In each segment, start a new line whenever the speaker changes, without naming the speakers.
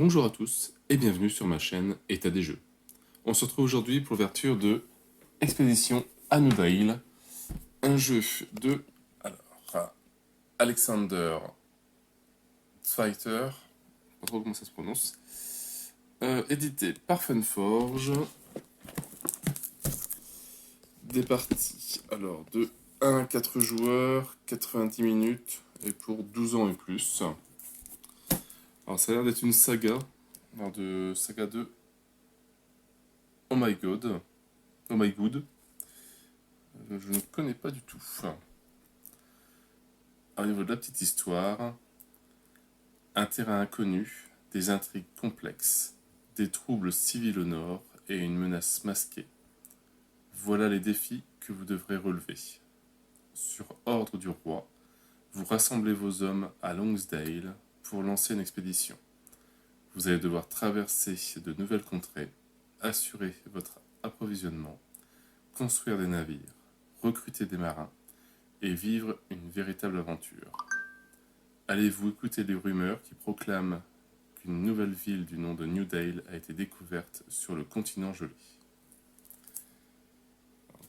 Bonjour à tous et bienvenue sur ma chaîne État des Jeux. On se retrouve aujourd'hui pour l'ouverture de Expédition à New Dale, un jeu de Alexander Zweiter, pas trop comment ça se prononce, édité par Funforge. Des parties de 1 à 4 joueurs, 90 minutes et pour 12 ans et plus. Alors ça a l'air d'être une saga, saga de Oh My God, Oh My Good. Je ne connais pas du tout. Au niveau de la petite histoire, un terrain inconnu, des intrigues complexes, des troubles civils au nord et une menace masquée. Voilà les défis que vous devrez relever. Sur ordre du roi, vous rassemblez vos hommes à Longsdale pour lancer une expédition. Vous allez devoir traverser de nouvelles contrées, assurer votre approvisionnement, construire des navires, recruter des marins et vivre une véritable aventure. Allez-vous écouter les rumeurs qui proclament qu'une nouvelle ville du nom de New Dale a été découverte sur le continent gelé?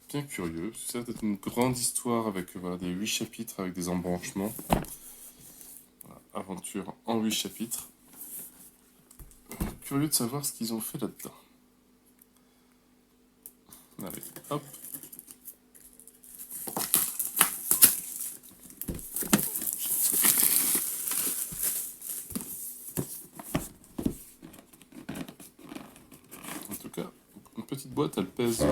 Bien curieux, ça va être une grande histoire avec des 8 chapitres avec des embranchements. Aventure en 8 chapitres. Curieux de savoir ce qu'ils ont fait là-dedans. Allez, hop. En tout cas, une petite boîte, elle pèse.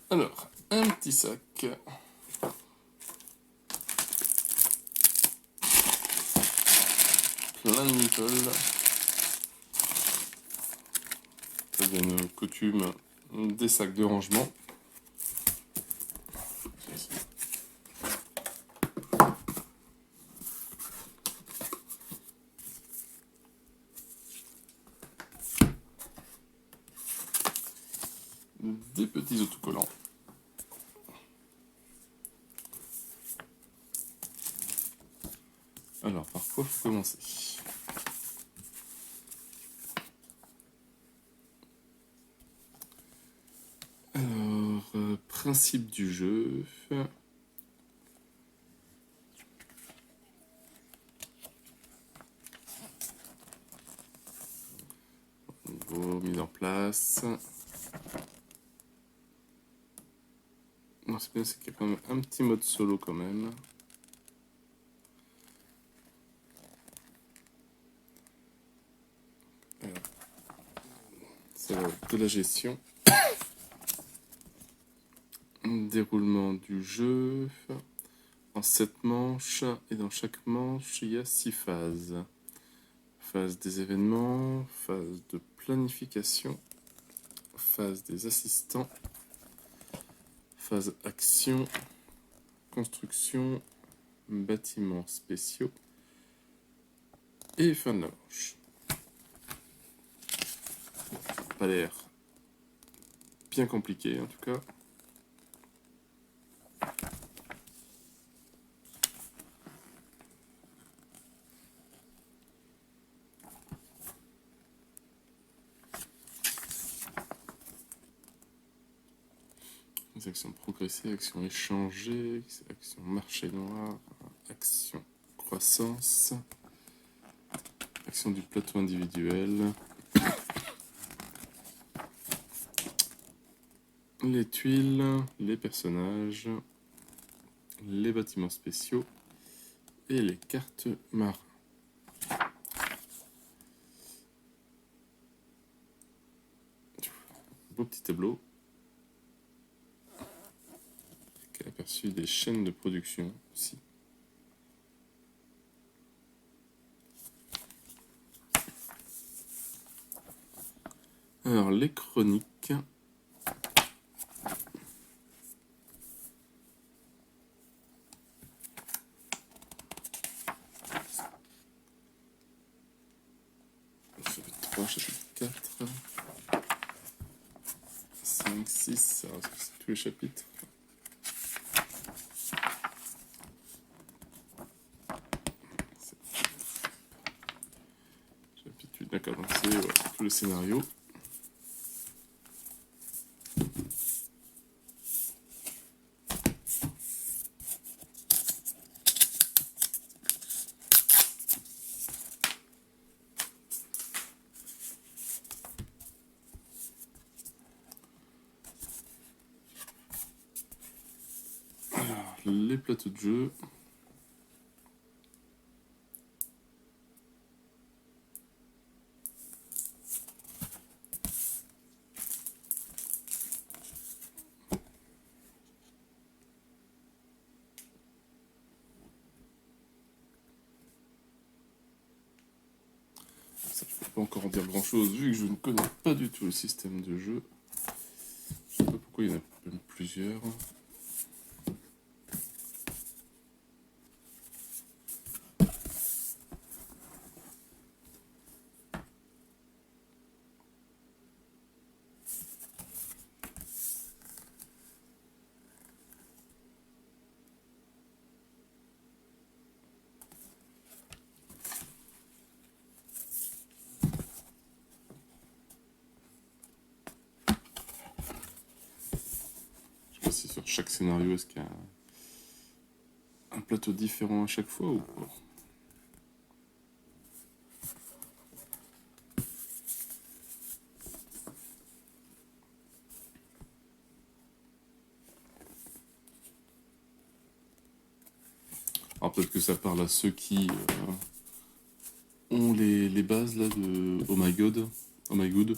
Alors, un petit sac. Plein de nipples. Ça devient une coutume des sacs de rangement. Des petits autocollants. Alors, par quoi faut commencer? Alors, principe du jeu. Niveau mise en place. Non, c'est bien, c'est qu'il y a quand même un petit mode solo quand même. C'est de la gestion. Déroulement du jeu. En 7 manches, et dans chaque manche, il y a 6 phases. Phase des événements, phase de planification, phase des assistants, phase action, construction, bâtiments spéciaux et fin de la manche. Pas l'air bien compliqué en tout cas. Les actions progresser, actions échanger, action marché noir, action croissance, action du plateau individuel, les tuiles, les personnages, les bâtiments spéciaux et les cartes marins. Beau petit tableau. Avec aperçu des chaînes de production aussi. Alors, les chroniques. Chapitre 3, chapitre 4, 5, 6, alors c'est tous les chapitres. Ok, d'accord, donc c'est tous les scénarios. Alors, les plateaux de jeu. Ça, je peux pas encore en dire grand chose vu que je ne connais pas du tout le système de jeu. Je sais pas pourquoi il y en a même plusieurs. Je sais pas si sur chaque scénario, est-ce qu'il y a un plateau différent à chaque fois ou pas. Alors peut-être que ça parle à ceux qui ont les bases là de Oh My God. Oh My Good.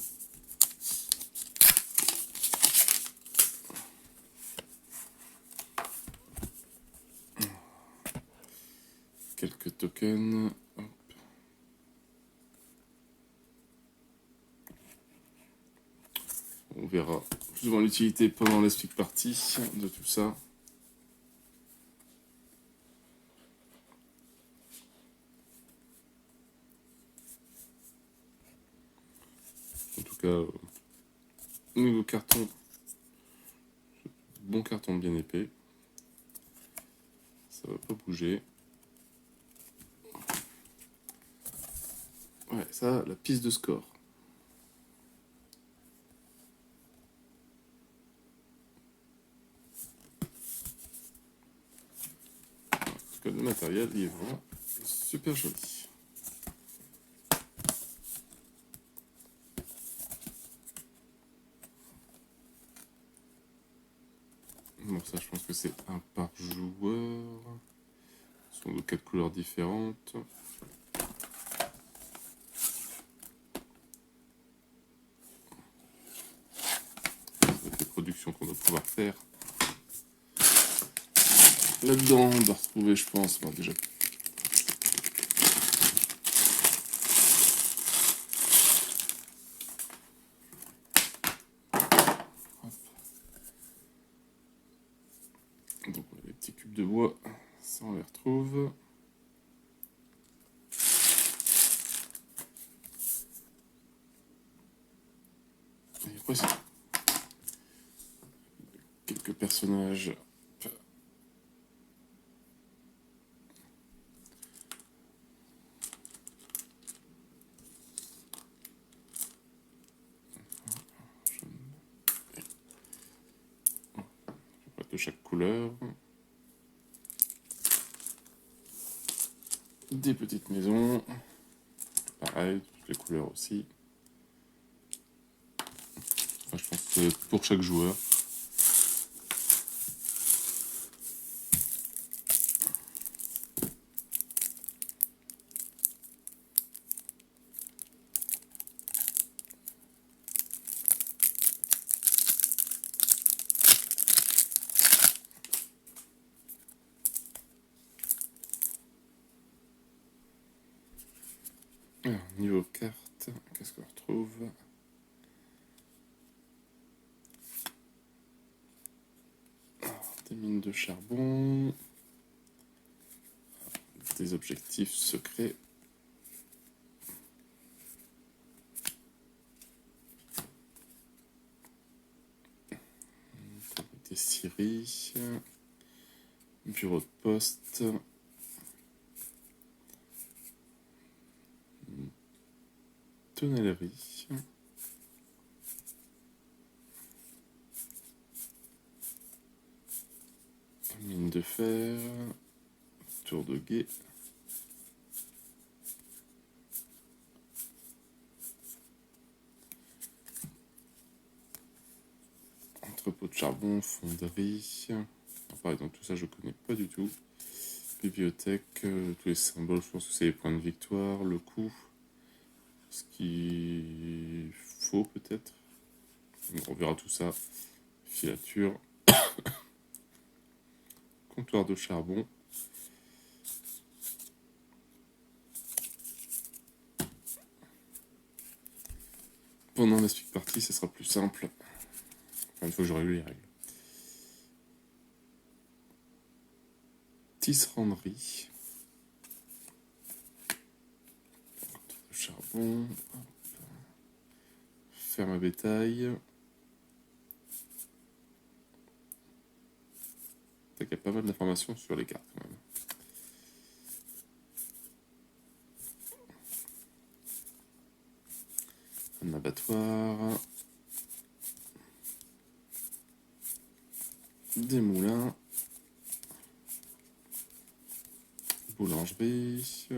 Quelques tokens. Hop. On verra plus ou moins l'utilité pendant la speak party de tout ça. En tout cas, nouveau carton. Bon carton bien épais. Ça va pas bouger. Ouais, ça, la piste de score. En tout cas, le matériel, il est vraiment super joli. Bon, ça, je pense que c'est un par joueur. Ce sont de 4 couleurs différentes. Des productions qu'on doit pouvoir faire. Là-dedans, on doit retrouver, je pense, bon, déjà. Hop. Donc, les petits cubes de bois, ça, on les retrouve. Et après, c'est quelques personnages. De chaque couleur. Des petites maisons. Pareil, toutes les couleurs aussi. Enfin, je pense que c'est pour chaque joueur. Alors, niveau carte, qu'est-ce qu'on retrouve? Alors, des mines de charbon. Des objectifs secrets. Des scieries. Bureau de poste. tonnellerie. Mine de fer. Tour de guet. Entrepôt de charbon, fonderie. Par exemple, tout ça, je connais pas du tout. Bibliothèque, tous les symboles, je pense que c'est les points de victoire, le coup. Ce qu'il faut peut-être. On verra tout ça. Filature. Comptoir de charbon. Pendant la speak party, ça sera plus simple. Enfin, une fois que j'aurai lu les règles. Tisseranderie. Comptoir de charbon. Hop. Ferme à bétail. Il y a pas mal d'informations sur les cartes quand même. Un abattoir. Des moulins. Boulangerie.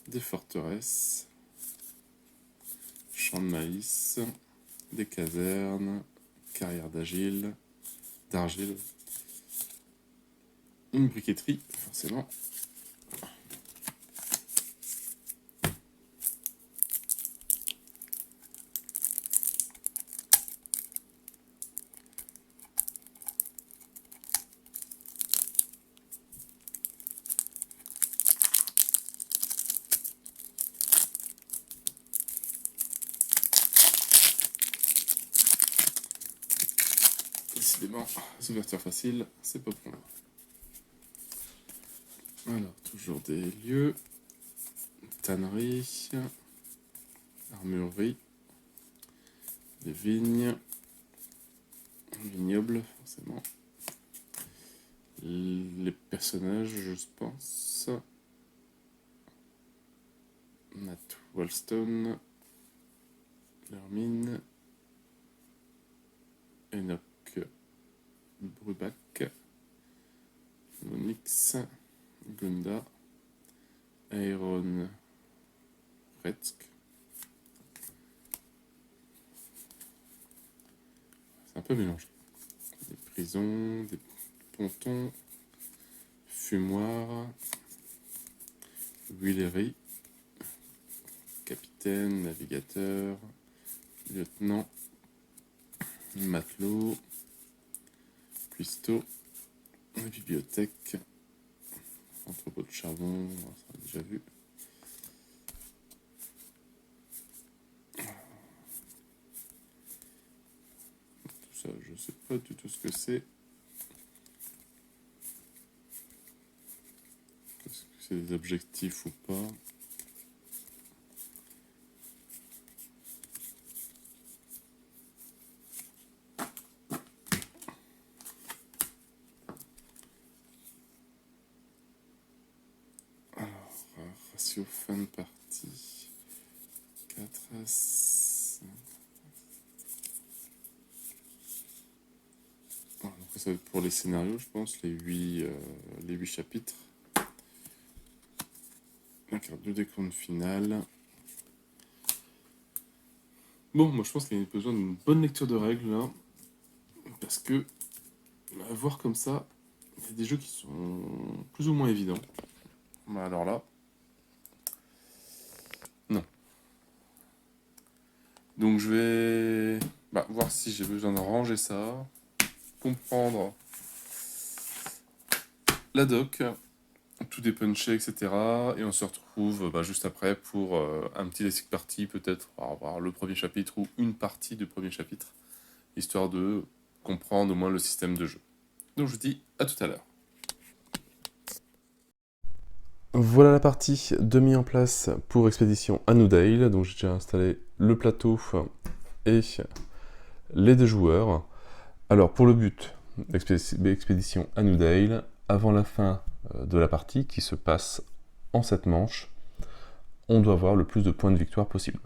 Des forteresses. Champs de maïs. Des casernes. Carrière d'argile. Une briqueterie, forcément. Décidément, les ouvertures faciles, c'est pas pour moi. Alors, toujours des lieux. Tannerie. Armurerie. Des vignes. Vignoble, forcément. Les personnages, je pense. Nat Wallstone. Lermine. Enoch Brubac. Monix. Gunda. Aaron Retzk. C'est un peu mélangé. Des prisons, des pontons, fumoirs, huileries, capitaine, navigateur, lieutenant, matelot, cuistot, bibliothèque, entrepôt de charbon, ça on a déjà vu. Tout ça, je sais pas du tout ce que c'est. Est-ce que c'est des objectifs ou pas? Ratio fin de partie 4 à 5. Voilà, donc ça va être pour les scénarios, je pense, les 8 chapitres. La carte de décompte finale. Bon, moi je pense qu'il y a besoin d'une bonne lecture de règles là. Parce que, à voir comme ça, il y a des jeux qui sont plus ou moins évidents. Bah alors là, non. Donc je vais voir si j'ai besoin de ranger ça, comprendre la doc, tout dépuncher, etc. Et on se retrouve juste après pour un petit Lessic Party, peut-être, pour avoir le premier chapitre ou une partie du premier chapitre, histoire de comprendre au moins le système de jeu. Donc je vous dis à tout à l'heure. Voilà la partie de mise en place pour Expédition Annandale. Donc j'ai déjà installé le plateau et les 2 joueurs. Alors pour le but d'Expédition Annandale, avant la fin
de la partie qui se passe en 7 manches. On doit avoir le plus de points de victoire possible.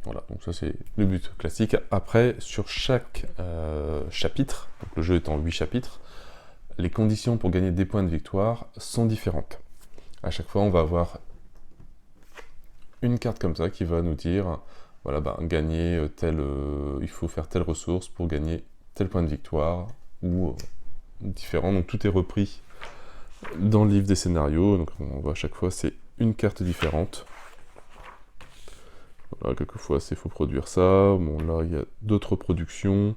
Voilà, donc ça c'est le but classique. Après, sur chaque chapitre, donc le jeu étant 8 chapitres, les conditions pour gagner des points de victoire sont différentes. À chaque fois, on va avoir une carte comme ça qui va nous dire, voilà, gagner il faut faire telle ressource pour gagner tel point de victoire, ou différent. Donc tout est repris dans le livre des scénarios. Donc on voit à chaque fois, c'est une carte différente. Voilà, quelquefois, il faut produire ça. Bon, là, il y a d'autres productions.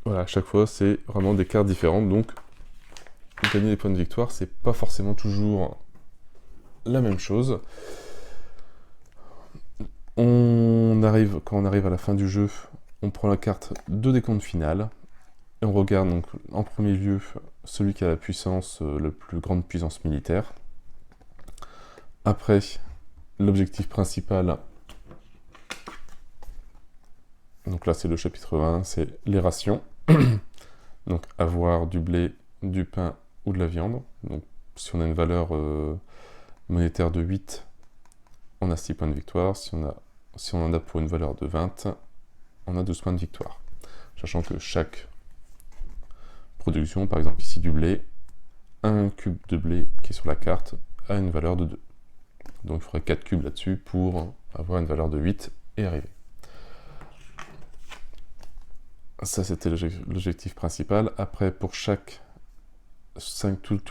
Voilà, à chaque fois, c'est vraiment des cartes différentes. Donc, gagner des points de victoire, c'est pas forcément toujours la même chose. Quand on arrive à la fin du jeu, on prend la carte de décompte final. Et on regarde donc en premier lieu celui qui a la puissance, la plus grande puissance militaire. Après, l'objectif principal, donc là c'est le chapitre 1, c'est les rations. Donc avoir du blé, du pain ou de la viande. Donc si on a une valeur monétaire de 8, on a 6 points de victoire. Si on en a pour une valeur de 20, on a 12 points de victoire. Sachant que chaque production, par exemple ici du blé, un cube de blé qui est sur la carte a une valeur de 2. Donc il faudrait 4 cubes là-dessus pour avoir une valeur de 8 et arriver. Ça, c'était l'objectif principal. Après, pour tous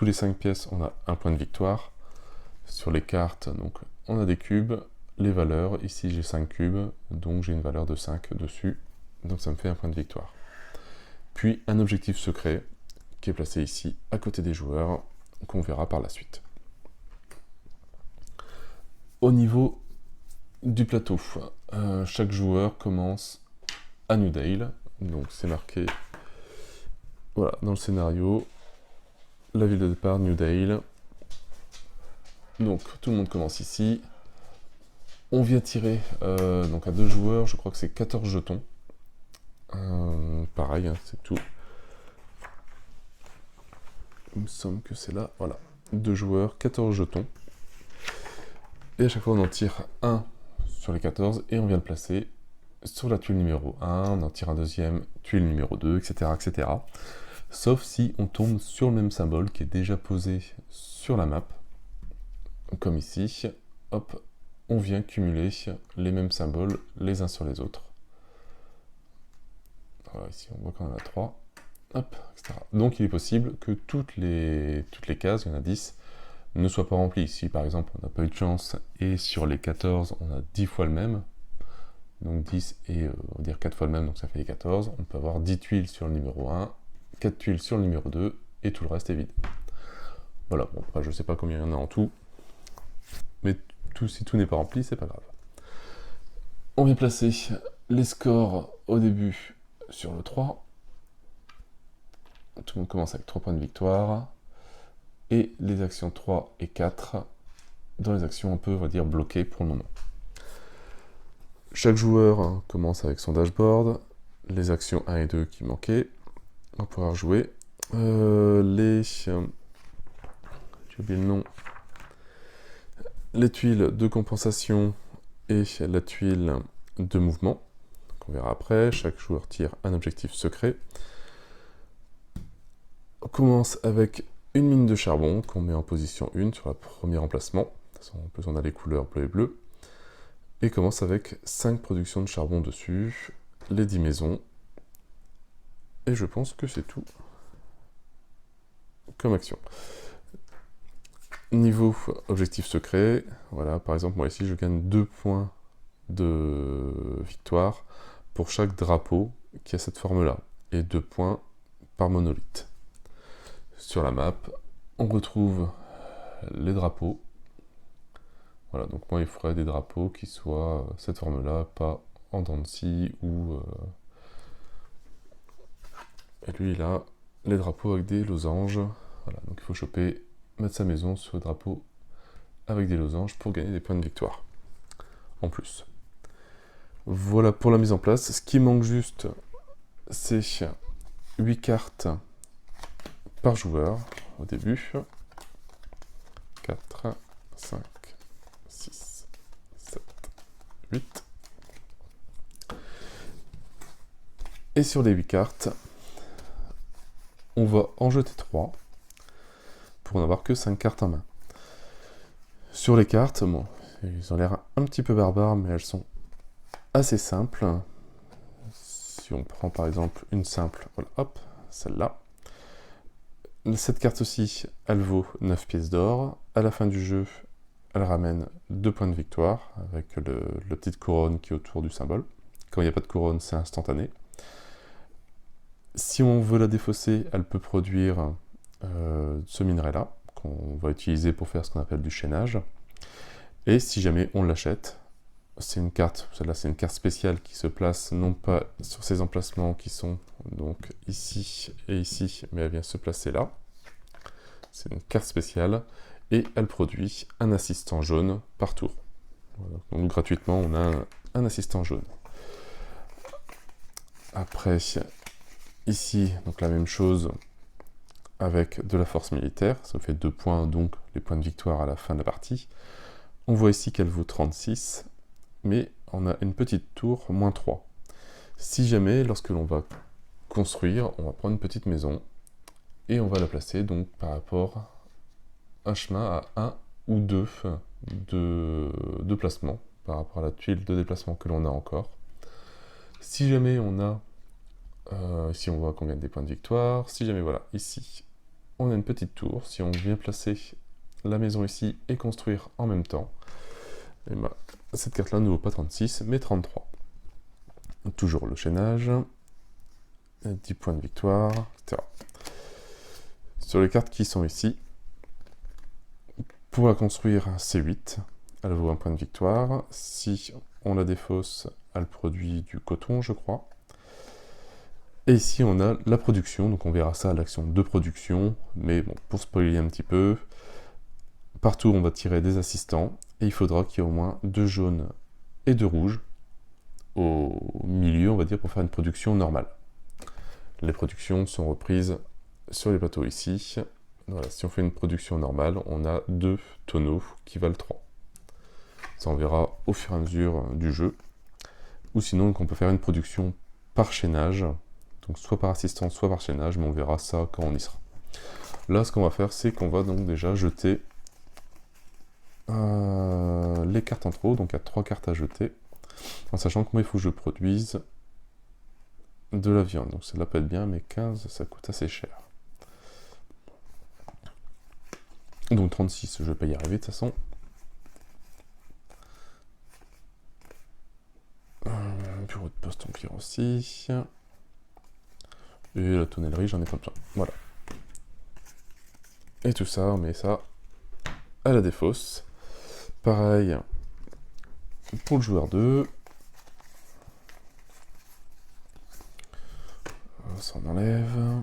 les 5 pièces, on a un point de victoire. Sur les cartes, donc, on a des cubes, les valeurs. Ici, j'ai 5 cubes, donc j'ai une valeur de 5 dessus. Donc ça me fait un point de victoire. Puis, un objectif secret qui est placé ici, à côté des joueurs, qu'on verra par la suite. Au niveau du plateau, chaque joueur commence à Newdale. Donc c'est marqué, voilà, dans le scénario, la ville de départ, Newdale. Donc tout le monde commence ici. On vient tirer, donc à 2 joueurs, je crois que c'est 14 jetons. Pareil, hein, c'est tout. Il me semble que c'est là, voilà. 2 joueurs, 14 jetons. Et à chaque fois on en tire un sur les 14 et on vient le placer sur la tuile numéro 1, on en tire un deuxième, tuile numéro 2, etc., etc. Sauf si on tombe sur le même symbole qui est déjà posé sur la map, comme ici. Hop, on vient cumuler les mêmes symboles les uns sur les autres. Voilà, ici on voit qu'on en a 3. Hop, etc. Donc il est possible que toutes les cases, il y en a 10, ne soient pas remplies. Ici par exemple on n'a pas eu de chance et sur les 14 on a 10 fois le même. Donc 10 et on va dire 4 fois le même, donc ça fait les 14. On peut avoir 10 tuiles sur le numéro 1, 4 tuiles sur le numéro 2, et tout le reste est vide. Voilà, bon, après je sais pas combien il y en a en tout, mais si tout n'est pas rempli, c'est pas grave. On vient placer les scores au début sur le 3. Tout le monde commence avec 3 points de victoire. Et les actions 3 et 4, dans les actions un peu, on va dire, bloquées pour le moment. Chaque joueur commence avec son dashboard, les actions 1 et 2 qui manquaient, on va pouvoir jouer. J'ai oublié le nom. Les tuiles de compensation et la tuile de mouvement, qu'on verra après. Chaque joueur tire un objectif secret. On commence avec une mine de charbon qu'on met en position 1 sur le premier emplacement. De toute façon, en plus on a les couleurs bleu et bleu. Et commence avec 5 productions de charbon dessus, les 10 maisons. Et je pense que c'est tout comme action. Niveau objectif secret, voilà, par exemple, moi ici je gagne 2 points de victoire pour chaque drapeau qui a cette forme-là, et 2 points par monolithe. Sur la map, on retrouve les drapeaux. Voilà, donc moi il faudrait des drapeaux qui soient cette forme-là, pas en dents de scie ou... Et lui il a les drapeaux avec des losanges. Voilà, donc il faut mettre sa maison sur le drapeau avec des losanges pour gagner des points de victoire. En plus. Voilà pour la mise en place. Ce qui manque juste, c'est 8 cartes par joueur au début. 4, 5, 6, 7, 8. Et sur les 8 cartes, on va en jeter 3 pour n'avoir que 5 cartes en main. Sur les cartes, bon, ils ont l'air un petit peu barbares, mais elles sont assez simples. Si on prend par exemple une simple, voilà, hop, celle-là. Cette carte aussi, elle vaut 9 pièces d'or. À la fin du jeu, elle ramène 2 points de victoire, avec la petite couronne qui est autour du symbole. Quand il n'y a pas de couronne, c'est instantané. Si on veut la défausser, elle peut produire ce minerai-là, qu'on va utiliser pour faire ce qu'on appelle du chaînage. Et si jamais on l'achète, c'est une carte, celle-là c'est une carte spéciale qui se place non pas sur ces emplacements qui sont donc ici et ici, mais elle vient se placer là. C'est une carte spéciale et elle produit un assistant jaune par tour. Voilà. Donc gratuitement, on a un assistant jaune. Après, ici, donc la même chose avec de la force militaire. Ça fait 2 points, donc les points de victoire à la fin de la partie. On voit ici qu'elle vaut 36, mais on a une petite tour, moins 3. Si jamais, lorsque l'on va construire, on va prendre une petite maison, et on va la placer donc par rapport à un chemin à 1 ou 2 de placement, par rapport à la tuile de déplacement que l'on a encore. Si jamais on a, ici on voit qu'on gagne des points de victoire, si jamais voilà, ici, on a une petite tour, si on vient placer la maison ici et construire en même temps, et ben, cette carte-là ne vaut pas 36, mais 33. Toujours le chaînage, 10 points de victoire, etc. Sur les cartes qui sont ici, pour la construire, c'est 8, elle vaut 1 point de victoire. Si on la défausse, elle produit du coton, je crois. Et ici, on a la production, donc on verra ça à l'action de production, mais bon, pour spoiler un petit peu, partout on va tirer des assistants, et il faudra qu'il y ait au moins 2 jaunes et 2 rouges au milieu, on va dire, pour faire une production normale. Les productions sont reprises sur les plateaux ici. Voilà, si on fait une production normale, on a 2 tonneaux qui valent 3. Ça, on verra au fur et à mesure du jeu. Ou sinon, on peut faire une production par chaînage, donc soit par assistant, soit par chaînage, mais on verra ça quand on y sera. Là, ce qu'on va faire, c'est qu'on va donc déjà jeter les cartes en trop, donc il y a 3 cartes à jeter, en sachant que moi, il faut que je produise de la viande. Donc celle-là peut être bien, mais 15, ça coûte assez cher. Donc 36, je vais pas y arriver de toute façon. Bureau de poste, on vire aussi. Et la tonnellerie, j'en ai pas besoin. Voilà. Et tout ça, on met ça à la défausse. Pareil pour le joueur 2. Ça on enlève.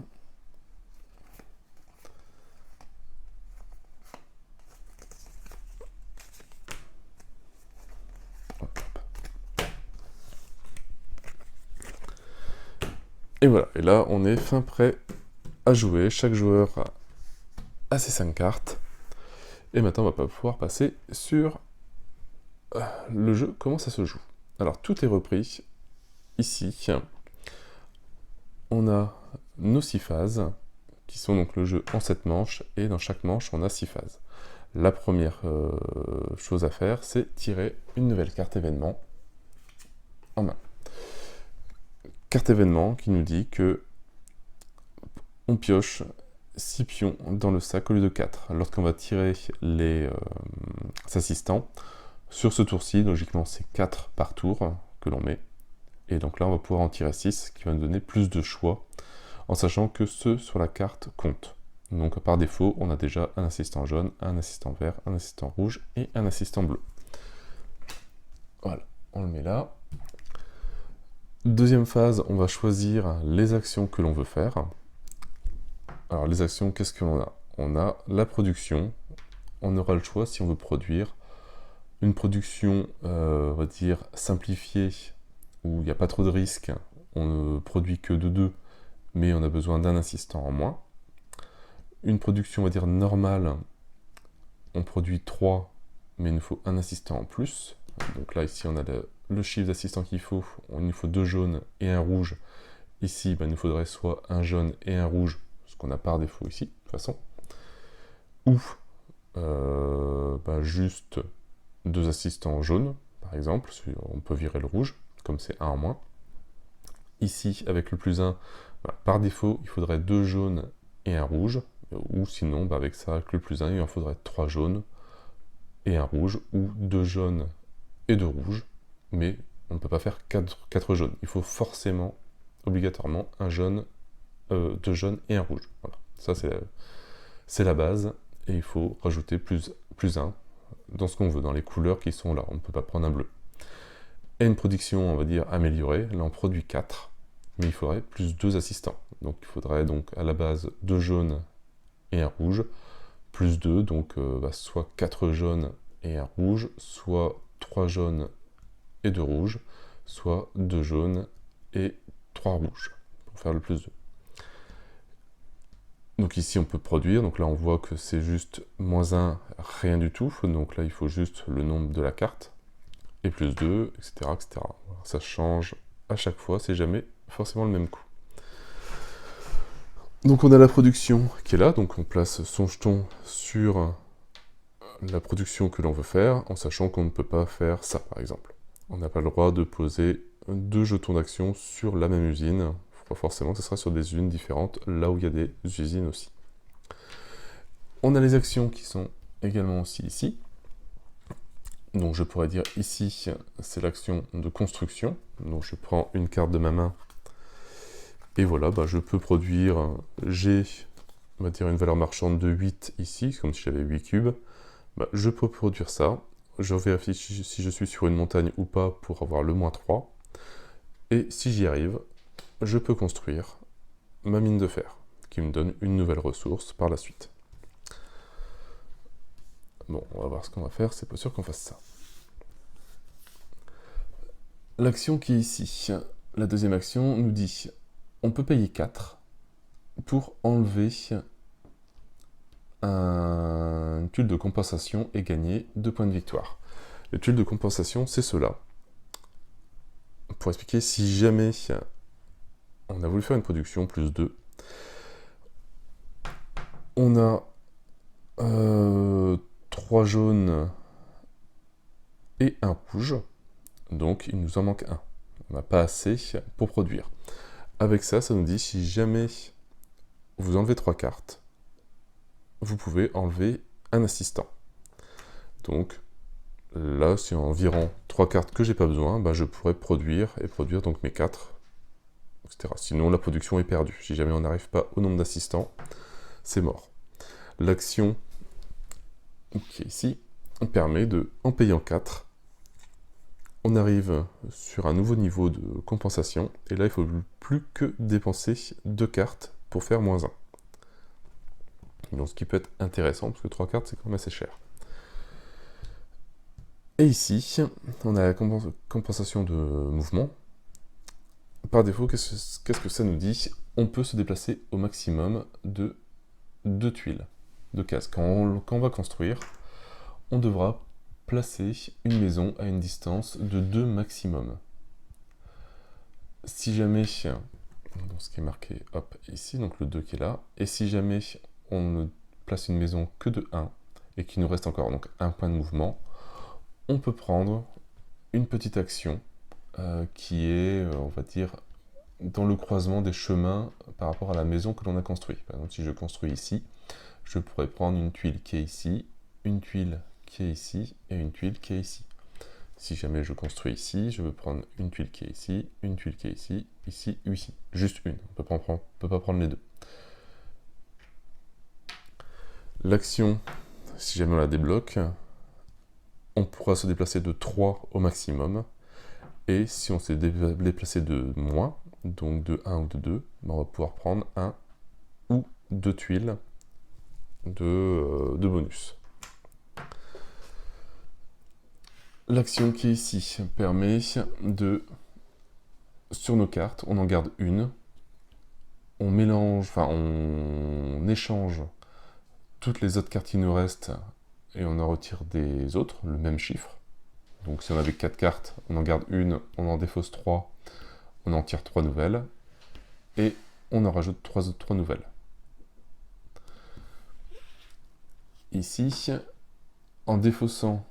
Et voilà, et là on est fin prêt à jouer. Chaque joueur a ses 5 cartes. Et maintenant on va pouvoir passer sur le jeu, comment ça se joue. Alors tout est repris ici. On a nos 6 phases, qui sont donc le jeu en 7 manches, et dans chaque manche on a 6 phases. La première chose à faire, c'est tirer une nouvelle carte événement en main. Carte événement qui nous dit que on pioche 6 pions dans le sac au lieu de 4. Lorsqu'on va tirer les assistants, sur ce tour-ci, logiquement c'est 4 par tour que l'on met. Et donc là on va pouvoir en tirer 6, qui va nous donner plus de choix, en sachant que ceux sur la carte comptent. Donc par défaut, on a déjà un assistant jaune, un assistant vert, un assistant rouge et un assistant bleu. Voilà, on le met là. Deuxième phase, on va choisir les actions que l'on veut faire. Alors les actions, qu'est-ce que l'on a? On a la production. On aura le choix si on veut produire une production, on va dire, simplifiée, où il n'y a pas trop de risques. On ne produit que de 2, mais on a besoin d'un assistant en moins. Une production, on va dire, normale, on produit 3, mais il nous faut un assistant en plus. Donc là, ici, on a le chiffre d'assistants qu'il faut. Il nous faut 2 jaunes et un rouge. Ici, il nous faudrait soit un jaune et un rouge, ce qu'on a par défaut ici, de toute façon. Ou juste 2 assistants jaunes, par exemple. On peut virer le rouge, comme c'est 1 en moins. Ici, avec le plus 1, par défaut, il faudrait 2 jaunes et un rouge. Ou sinon, avec ça, avec le plus 1, il en faudrait 3 jaunes et un rouge, ou 2 jaunes et 2 rouges. Mais on ne peut pas faire 4 jaunes. Il faut forcément, obligatoirement, 2 jaunes et un rouge. Voilà. Ça, c'est la base. Et il faut rajouter plus 1 dans ce qu'on veut, dans les couleurs qui sont là. On ne peut pas prendre un bleu. Et une production, on va dire, améliorée. Là, on produit 4. Mais il faudrait plus 2 assistants. Donc il faudrait donc à la base 2 jaunes et un rouge, plus 2, donc soit 4 jaunes et un rouge, soit 3 jaunes et 2 rouges, soit 2 jaunes et 3 rouges, pour faire le plus 2. Donc ici on peut produire, donc là on voit que c'est juste -1, rien du tout, donc là il faut juste le nombre de la carte, et plus 2, etc. etc. Ça change à chaque fois, c'est jamais forcément le même coup. Donc on a la production qui est là, donc on place son jeton sur la production que l'on veut faire, en sachant qu'on ne peut pas faire ça, par exemple. On n'a pas le droit de poser 2 jetons d'action sur la même usine. Forcément, ce sera sur des usines différentes, là où il y a des usines aussi. On a les actions qui sont également aussi ici. Donc je pourrais dire ici, c'est l'action de construction. Donc je prends une carte de ma main, et voilà, je peux produire, j'ai, on va dire, une valeur marchande de 8 ici, comme si j'avais 8 cubes. Je peux produire ça. Je vérifie si je suis sur une montagne ou pas pour avoir le -3. Et si j'y arrive, je peux construire ma mine de fer, qui me donne une nouvelle ressource par la suite. Bon, on va voir ce qu'on va faire, c'est pas sûr qu'on fasse ça. L'action qui est ici, la deuxième action, nous dit on peut payer 4 pour enlever un tuile de compensation et gagner 2 points de victoire. Le tuile de compensation, c'est cela. Pour expliquer, si jamais on a voulu faire une production plus 2, on a 3 jaunes et un rouge, donc il nous en manque un. On n'a pas assez pour produire. Avec ça, ça nous dit si jamais vous enlevez 3 cartes, vous pouvez enlever un assistant. Donc là, si en virant 3 cartes que j'ai pas besoin, je pourrais produire donc mes 4, etc. Sinon, la production est perdue. Si jamais on n'arrive pas au nombre d'assistants, c'est mort. L'action qui est ici permet de, en payant 4, on arrive sur un nouveau niveau de compensation, et là, il ne faut plus que dépenser 2 cartes pour faire -1. Donc, ce qui peut être intéressant, parce que 3 cartes, c'est quand même assez cher. Et ici, on a la compensation de mouvement. Par défaut, qu'est-ce que ça nous dit? On peut se déplacer au maximum de 2 tuiles, 2 cases. Quand on va construire, on devra placer une maison à une distance de 2 maximum. Si jamais, donc ce qui est marqué ici, donc le 2 qui est là, et si jamais on ne place une maison que de 1, et qu'il nous reste encore donc un point de mouvement, on peut prendre une petite action qui est, on va dire, dans le croisement des chemins par rapport à la maison que l'on a construite. Par exemple, si je construis ici, je pourrais prendre une tuile qui est ici, une tuile qui est ici, et une tuile qui est ici. Si jamais je construis ici, je veux prendre une tuile qui est ici, une tuile qui est ici, ici ou ici. Juste une, on ne peut pas prendre les deux. L'action, si jamais on la débloque, on pourra se déplacer de 3 au maximum, et si on s'est déplacé de moins, donc de 1 ou de 2, on va pouvoir prendre 1 ou 2 tuiles de bonus. L'action qui est ici permet de, sur nos cartes, on en garde une, on mélange, on échange toutes les autres cartes qui nous restent et on en retire des autres, le même chiffre. Donc si on avait 4 cartes, on en garde une, on en défausse 3, on en tire 3 nouvelles, et on en rajoute 3 nouvelles. Ici, en défaussant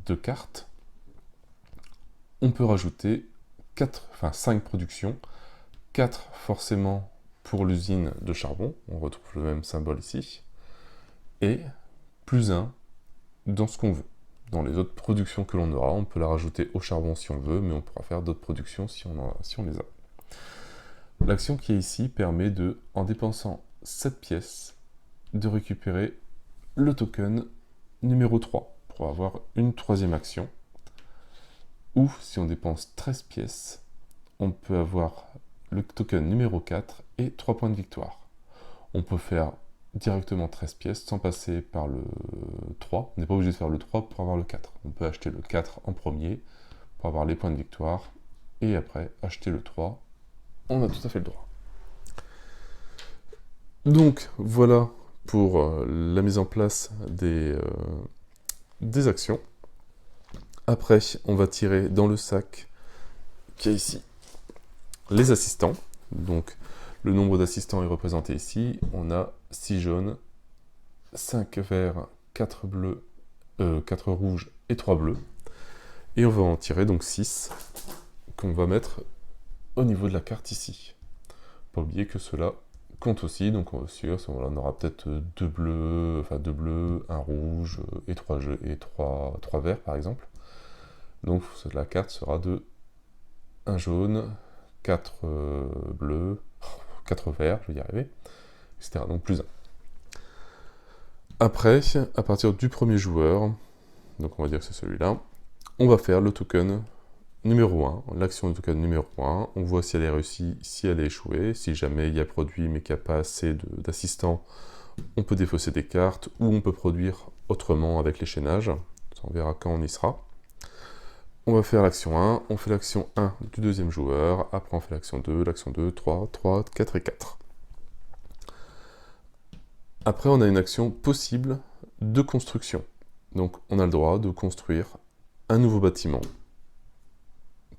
2 cartes, on peut rajouter 5 productions, 4 forcément pour l'usine de charbon, on retrouve le même symbole ici, et plus 1 dans ce qu'on veut. Dans les autres productions que l'on aura, on peut la rajouter au charbon si on veut, mais on pourra faire d'autres productions si on les a. L'action qui est ici permet de, en dépensant 7 pièces, de récupérer le token numéro 3 pour avoir une 3e action. Ou si on dépense 13 pièces, on peut avoir le token numéro 4 et 3 points de victoire. On peut faire directement 13 pièces sans passer par le 3. On n'est pas obligé de faire le 3 pour avoir le 4. On peut acheter le 4 en premier pour avoir les points de victoire et après acheter le 3. On a tout à fait le droit. Donc voilà pour la mise en place des actions. Après, on va tirer dans le sac qui est ici les assistants. Donc le nombre d'assistants est représenté ici. On a 6 jaunes, 5 verts, 4 bleus, 4 rouges et 3 bleus. Et on va en tirer donc 6 qu'on va mettre au niveau de la carte ici. Pas oublier que cela compte aussi, donc on aura peut-être 2 bleus, un rouge et 3 verts par exemple. Donc la carte sera de 1 jaune, 4 bleus, 4 verts, je vais y arriver, etc. Donc plus 1. Après, à partir du premier joueur, donc on va dire que c'est celui-là, on va faire le token numéro 1, l'action du token numéro 1, on voit si elle est réussie, si elle est échouée, si jamais il y a produit mais qu'il n'y a pas assez d'assistants, on peut défausser des cartes, ou on peut produire autrement avec l'échaînage, on verra quand on y sera. On va faire l'action 1, on fait l'action 1 du deuxième joueur, après on fait l'action 2, 3, 4 et 4. Après on a une action possible de construction, donc on a le droit de construire un nouveau bâtiment.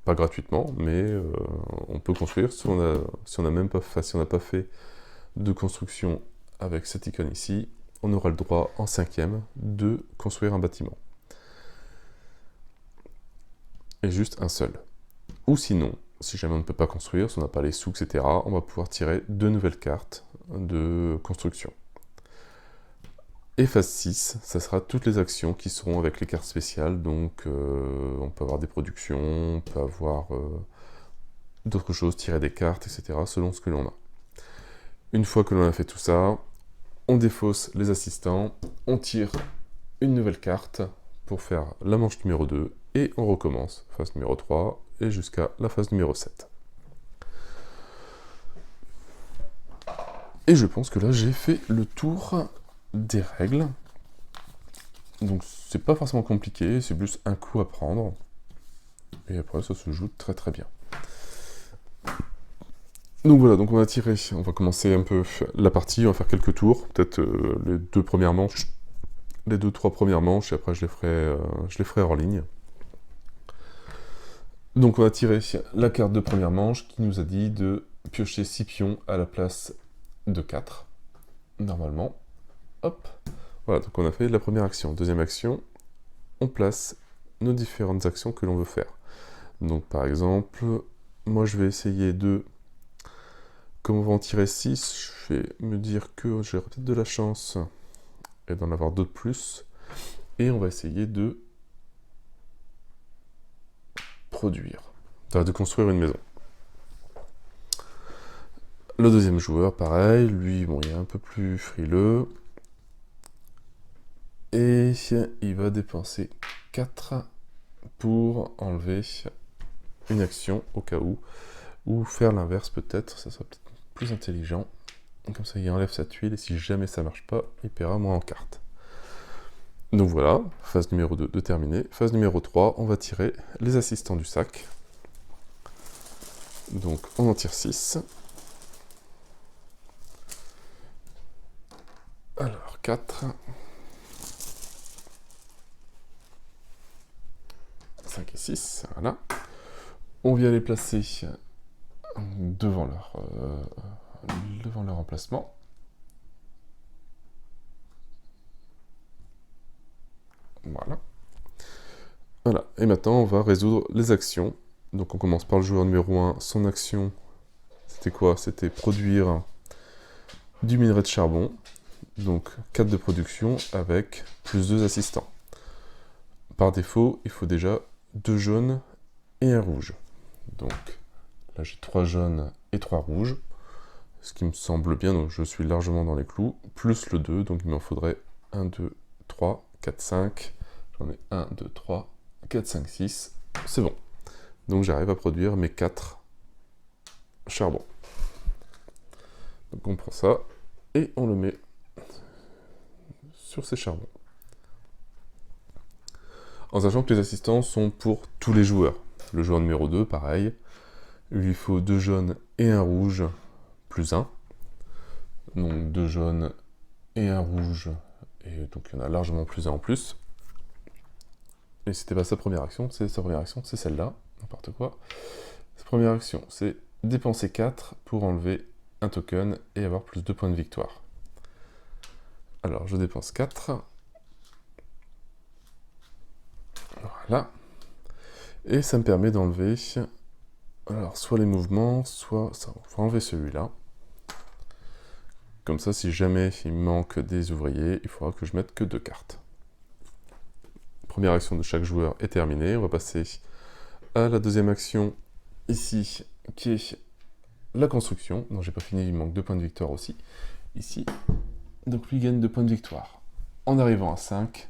Pas gratuitement, mais on peut construire si on n'a pas fait de construction avec cette icône ici, on aura le droit en 5e de construire un bâtiment. Et juste un seul. Ou sinon, si jamais on ne peut pas construire, si on n'a pas les sous, etc., on va pouvoir tirer 2 nouvelles cartes de construction. Et phase 6, ça sera toutes les actions qui seront avec les cartes spéciales, donc on peut avoir des productions, on peut avoir d'autres choses, tirer des cartes, etc., selon ce que l'on a. Une fois que l'on a fait tout ça, on défausse les assistants, on tire une nouvelle carte pour faire la manche numéro 2, et on recommence, phase numéro 3, et jusqu'à la phase numéro 7. Et je pense que là, j'ai fait le tour des règles. Donc c'est pas forcément compliqué, c'est plus un coup à prendre. Et après, ça se joue très très bien. Donc voilà, donc on va commencer un peu la partie, on va faire quelques tours, peut-être les 2 premières manches, les 2-3 premières manches, et après je les ferai hors ligne. Donc on va tirer la carte de première manche qui nous a dit de piocher 6 pions à la place de 4, normalement. Hop, voilà, donc on a fait la première action. Deuxième action, on place nos différentes actions que l'on veut faire. Donc par exemple, moi je vais essayer de... Comme on va en tirer 6, je vais me dire que j'aurai peut-être de la chance et d'en avoir d'autres plus. Et on va essayer de produire, de construire une maison. Le deuxième joueur, pareil, lui, bon, il est un peu plus frileux. Et il va dépenser 4 pour enlever une action au cas où. Ou faire l'inverse peut-être, ça sera peut-être plus intelligent. Comme ça, il enlève sa tuile et si jamais ça marche pas, il paiera moins en cartes. Donc voilà, phase numéro 2 de terminer. Phase numéro 3, on va tirer les assistants du sac. Donc on en tire 6. Alors, 4. 5 et 6, voilà. On vient les placer devant leur emplacement. Voilà. Voilà, et maintenant on va résoudre les actions. Donc on commence par le joueur numéro 1. Son action, c'était quoi? C'était produire du minerai de charbon. Donc 4 de production avec plus 2 assistants. Par défaut, il faut déjà 2 jaunes et un rouge. Donc là j'ai 3 jaunes et 3 rouges. Ce qui me semble bien, donc je suis largement dans les clous. Plus le 2, donc il m'en faudrait 1, 2, 3, 4, 5. J'en ai 1, 2, 3, 4, 5, 6. C'est bon. Donc j'arrive à produire mes 4 charbons. Donc on prend ça et on le met sur ces charbons. En sachant que les assistants sont pour tous les joueurs. Le joueur numéro 2, pareil. Il lui faut 2 jaunes et un rouge, plus 1. Donc 2 jaunes et un rouge, et donc il y en a largement plus 1 en plus. Et c'était pas sa première action, c'est celle-là, n'importe quoi. Sa première action, c'est dépenser 4 pour enlever un token et avoir plus 2 points de victoire. Alors je dépense 4. Voilà. Et ça me permet d'enlever, alors soit les mouvements, soit ça. On va enlever celui-là. Comme ça, si jamais il manque des ouvriers, il faudra que je mette que 2 cartes. Première action de chaque joueur est terminée. On va passer à la deuxième action, ici, qui est la construction. Non, j'ai pas fini, il manque 2 points de victoire aussi. Ici. Donc lui gagne 2 points de victoire. En arrivant à 5,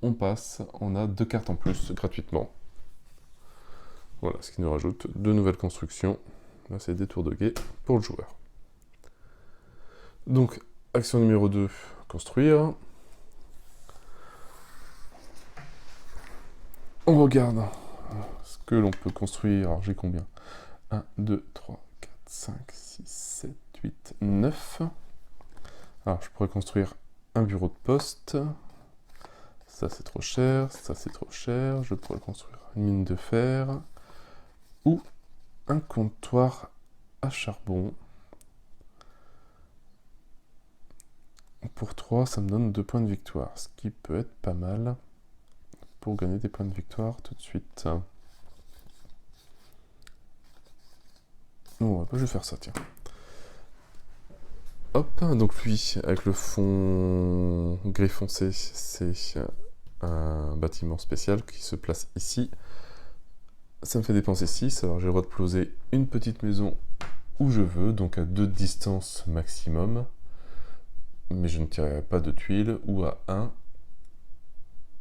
on passe, on a 2 cartes en plus gratuitement. Voilà, ce qui nous rajoute 2 nouvelles constructions. Là, c'est des tours de guet pour le joueur. Donc, action numéro 2, construire. On regarde ce que l'on peut construire. Alors, j'ai combien? 1, 2, 3, 4, 5, 6, 7, 8, 9. Alors, je pourrais construire un bureau de poste. Ça, c'est trop cher. Ça, c'est trop cher. Je pourrais construire une mine de fer. Ou un comptoir à charbon. Pour 3, ça me donne 2 points de victoire, ce qui peut être pas mal pour gagner des points de victoire tout de suite. Bon, je vais faire ça, tiens. Hop, donc lui, avec le fond gris foncé, c'est un bâtiment spécial qui se place ici. Ça me fait dépenser 6, alors j'ai le droit de poser une petite maison où je veux, donc à 2 de distance maximum. Mais je ne tirerai pas de tuiles, ou à 1.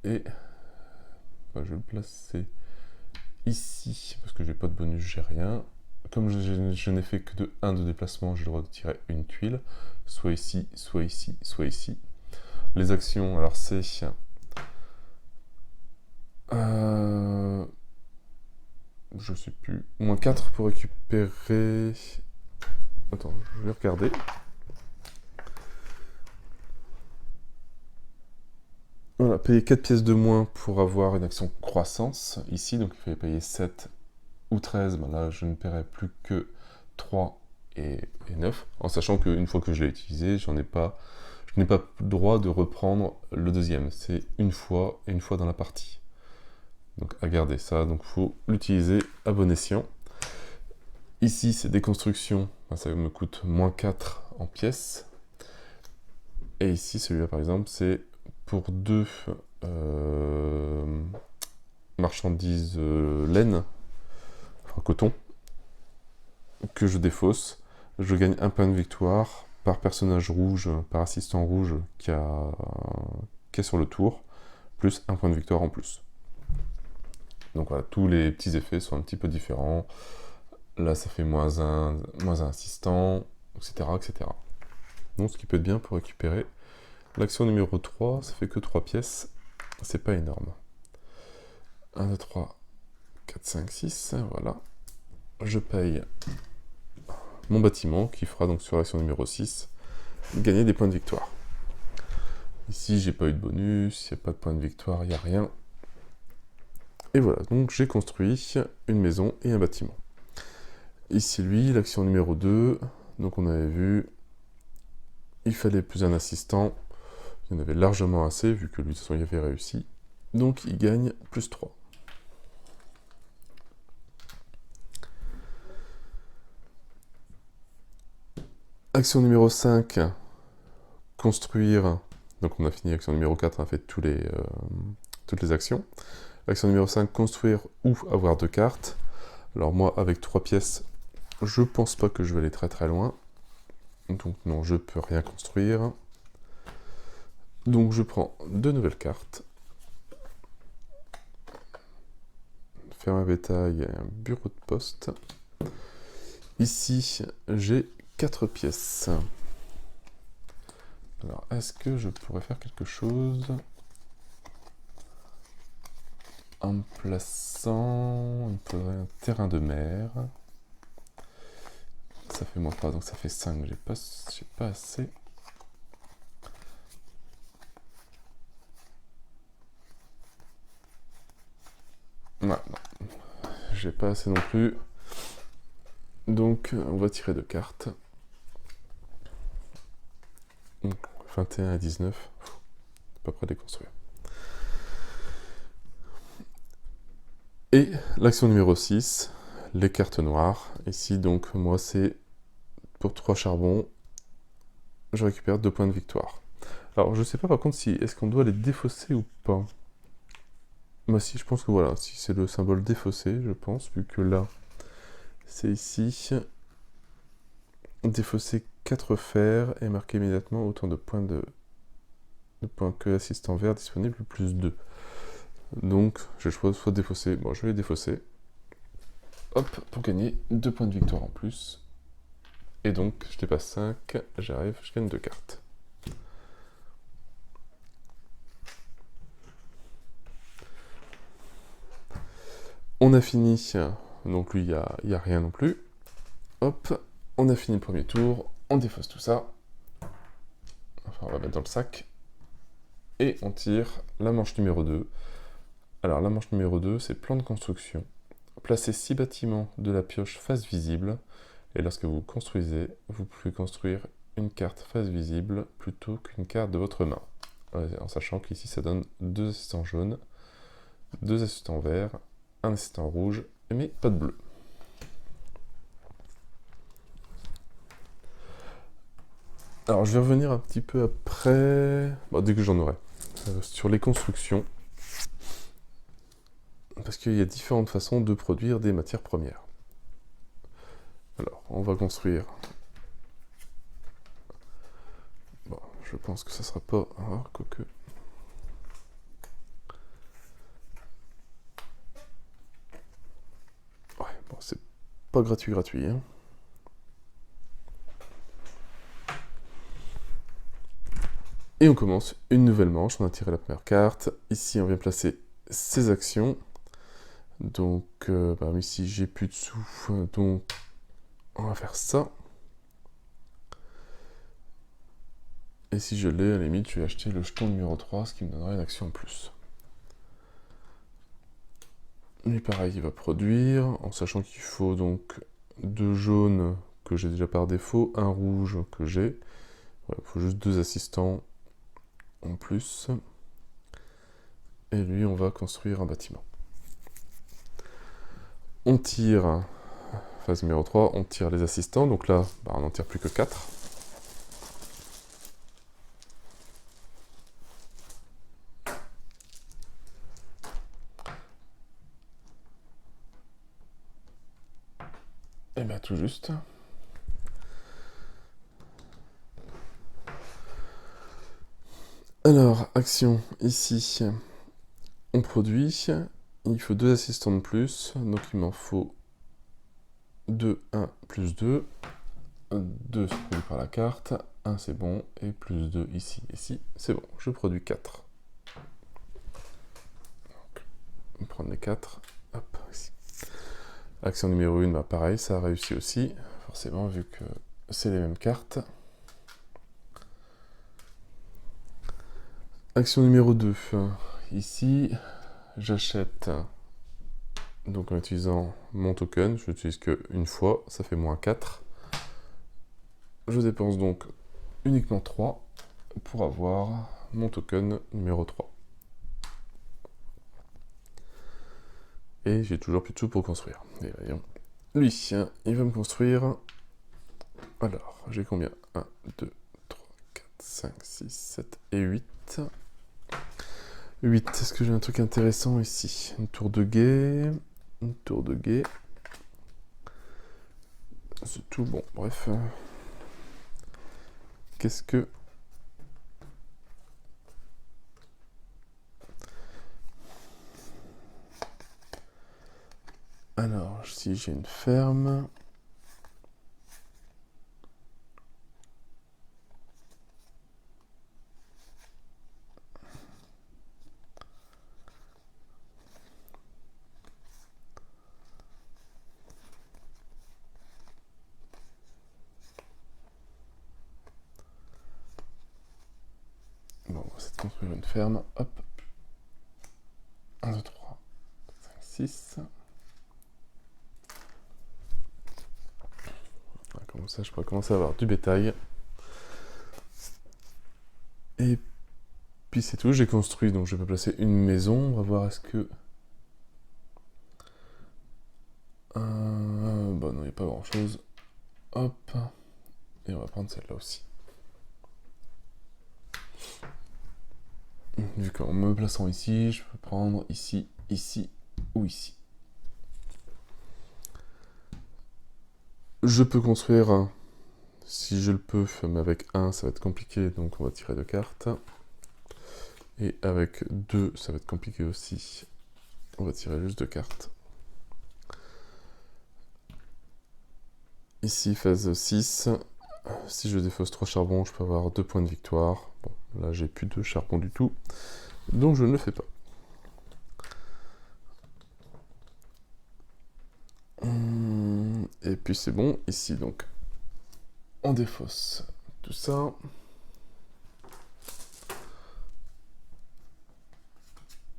Et je vais le placer ici, parce que j'ai pas de bonus, j'ai rien. Comme je n'ai fait que de 1 de déplacement, j'ai le droit de tirer une tuile, soit ici, soit ici, soit ici. Les actions, alors c'est... je sais plus... Moins 4 pour récupérer... Attends, je vais regarder. Voilà, payer 4 pièces de moins pour avoir une action croissance, ici, donc il fallait payer 7 ou 13, ben là je ne paierai plus que 3 et 9, en sachant qu'une fois que je l'ai utilisé, je n'ai pas le droit de reprendre le deuxième, c'est une fois et une fois dans la partie. Donc à garder ça, donc il faut l'utiliser à bon escient. Ici c'est des constructions, ben, ça me coûte moins 4 en pièces. Et ici celui-là par exemple c'est pour 2 marchandises laine, enfin coton, que je défausse. Je gagne 1 point de victoire par personnage rouge, par assistant rouge qui est sur le tour, plus 1 point de victoire en plus. Donc voilà, tous les petits effets sont un petit peu différents. Là ça fait moins un assistant, etc., etc. Donc ce qui peut être bien pour récupérer. L'action numéro 3, ça fait que 3 pièces, c'est pas énorme. 1, 2, 3, 4, 5, 6, voilà. Je paye mon bâtiment, qui fera donc sur l'action numéro 6, gagner des points de victoire. Ici, j'ai pas eu de bonus, il n'y a pas de point de victoire, il n'y a rien. Et voilà, donc j'ai construit une maison et un bâtiment. Ici, lui, l'action numéro 2, donc on avait vu, il fallait plus un assistant. Il y en avait largement assez, vu que lui, de toute façon, il avait réussi. Donc, il gagne plus 3. Action numéro 5, construire. Donc, on a fini action numéro 4, on a fait toutes les actions. Action numéro 5, construire ou avoir 2 cartes. Alors, moi, avec 3 pièces, je pense pas que je vais aller très très loin. Donc, non, je peux rien construire. Donc, je prends 2 nouvelles cartes. Ferme à bétail et un bureau de poste. Ici, j'ai 4 pièces. Alors, est-ce que je pourrais faire quelque chose en me plaçant... Il me faudrait un terrain de mer. Ça fait moins 3, donc ça fait 5. J'ai pas assez. Non, j'ai pas assez non plus. Donc, on va tirer 2 cartes. Donc, 21 à 19. Pas près de les construire. Et l'action numéro 6, les cartes noires. Ici, donc, moi, c'est pour 3 charbons, je récupère 2 points de victoire. Alors, je sais pas par contre si est-ce qu'on doit les défausser ou pas. Moi, si, je pense que voilà, si c'est le symbole défaussé, je pense, vu que là, c'est ici. Défausser 4 fers et marquer immédiatement autant de points que l'assistant vert disponible, plus 2. Donc, j'ai le choix de soit défausser. Bon, je vais les défausser. Hop, pour gagner 2 points de victoire en plus. Et donc, je dépasse 5, j'arrive, je gagne 2 cartes. On a fini, donc lui, il n'y a rien non plus. Hop, on a fini le premier tour, on défausse tout ça. Enfin, on va mettre dans le sac. Et on tire la manche numéro 2. Alors, la manche numéro 2, c'est plan de construction. Placez 6 bâtiments de la pioche face visible. Et lorsque vous construisez, vous pouvez construire une carte face visible plutôt qu'une carte de votre main. En sachant qu'ici, ça donne 2 assistants jaunes, 2 assistants verts, un assistant rouge, mais pas de bleu. Alors, je vais revenir un petit peu après, dès que j'en aurai, sur les constructions. Parce qu'il y a différentes façons de produire des matières premières. Alors, on va construire. Bon, je pense que ça sera pas... Ah, quoique... Ouais, bon, c'est pas gratuit, hein. Et on commence une nouvelle manche, on a tiré la première carte. Ici, on vient placer ses actions. Donc, ici, j'ai plus de sous, donc on va faire ça. Et si je l'ai, à la limite, je vais acheter le jeton numéro 3, ce qui me donnera une action en plus. Lui, pareil, il va produire, en sachant qu'il faut donc 2 jaunes que j'ai déjà par défaut, un rouge que j'ai. Il faut juste 2 assistants en plus. Et lui, on va construire un bâtiment. On tire, phase numéro 3, on tire les assistants. Donc là, on n'en tire plus que 4. Et bien tout juste. Alors, action, ici, on produit, il faut 2 assistants de plus, donc il m'en faut 2, 1, plus 2, 2 c'est produit par la carte, 1 c'est bon, et plus 2 ici, c'est bon, je produis 4. Donc, on va prendre les 4, hop, ici. Action numéro 1, pareil, ça a réussi aussi, forcément, vu que c'est les mêmes cartes. Action numéro 2. Ici, j'achète, donc en utilisant mon token, je l'utilise qu'une fois, ça fait -4. Je dépense donc uniquement 3 pour avoir mon token numéro 3. Et j'ai toujours plus de sous pour construire. Et voyons. Lui, il va me construire. Alors, j'ai combien 1, 2, 3, 4, 5, 6, 7 et 8. 8, est-ce que j'ai un truc intéressant ici? Une tour de guet. Une tour de guet. C'est tout bon, bref. Qu'est-ce que... Alors, si j'ai une ferme... Bon, on va essayer de construire une ferme. Hop. 1, 2, 3, 5, 6. Comme ça, je pourrais commencer à avoir du bétail. Et puis c'est tout, j'ai construit, donc je peux placer une maison. On va voir est-ce que... Bon, non, il n'y a pas grand-chose. Hop. Et on va prendre celle-là aussi. Vu qu'en me plaçant ici, je peux prendre ici, ici ou ici. Je peux construire, si je le peux, mais avec 1, ça va être compliqué, donc on va tirer 2 cartes. Et avec 2, ça va être compliqué aussi. On va tirer juste 2 cartes. Ici, phase 6. Si je défausse 3 charbons, je peux avoir 2 points de victoire. Bon, là, j'ai plus de charbon du tout. Donc, je ne le fais pas. Et puis, c'est bon. Ici, donc, on défausse tout ça.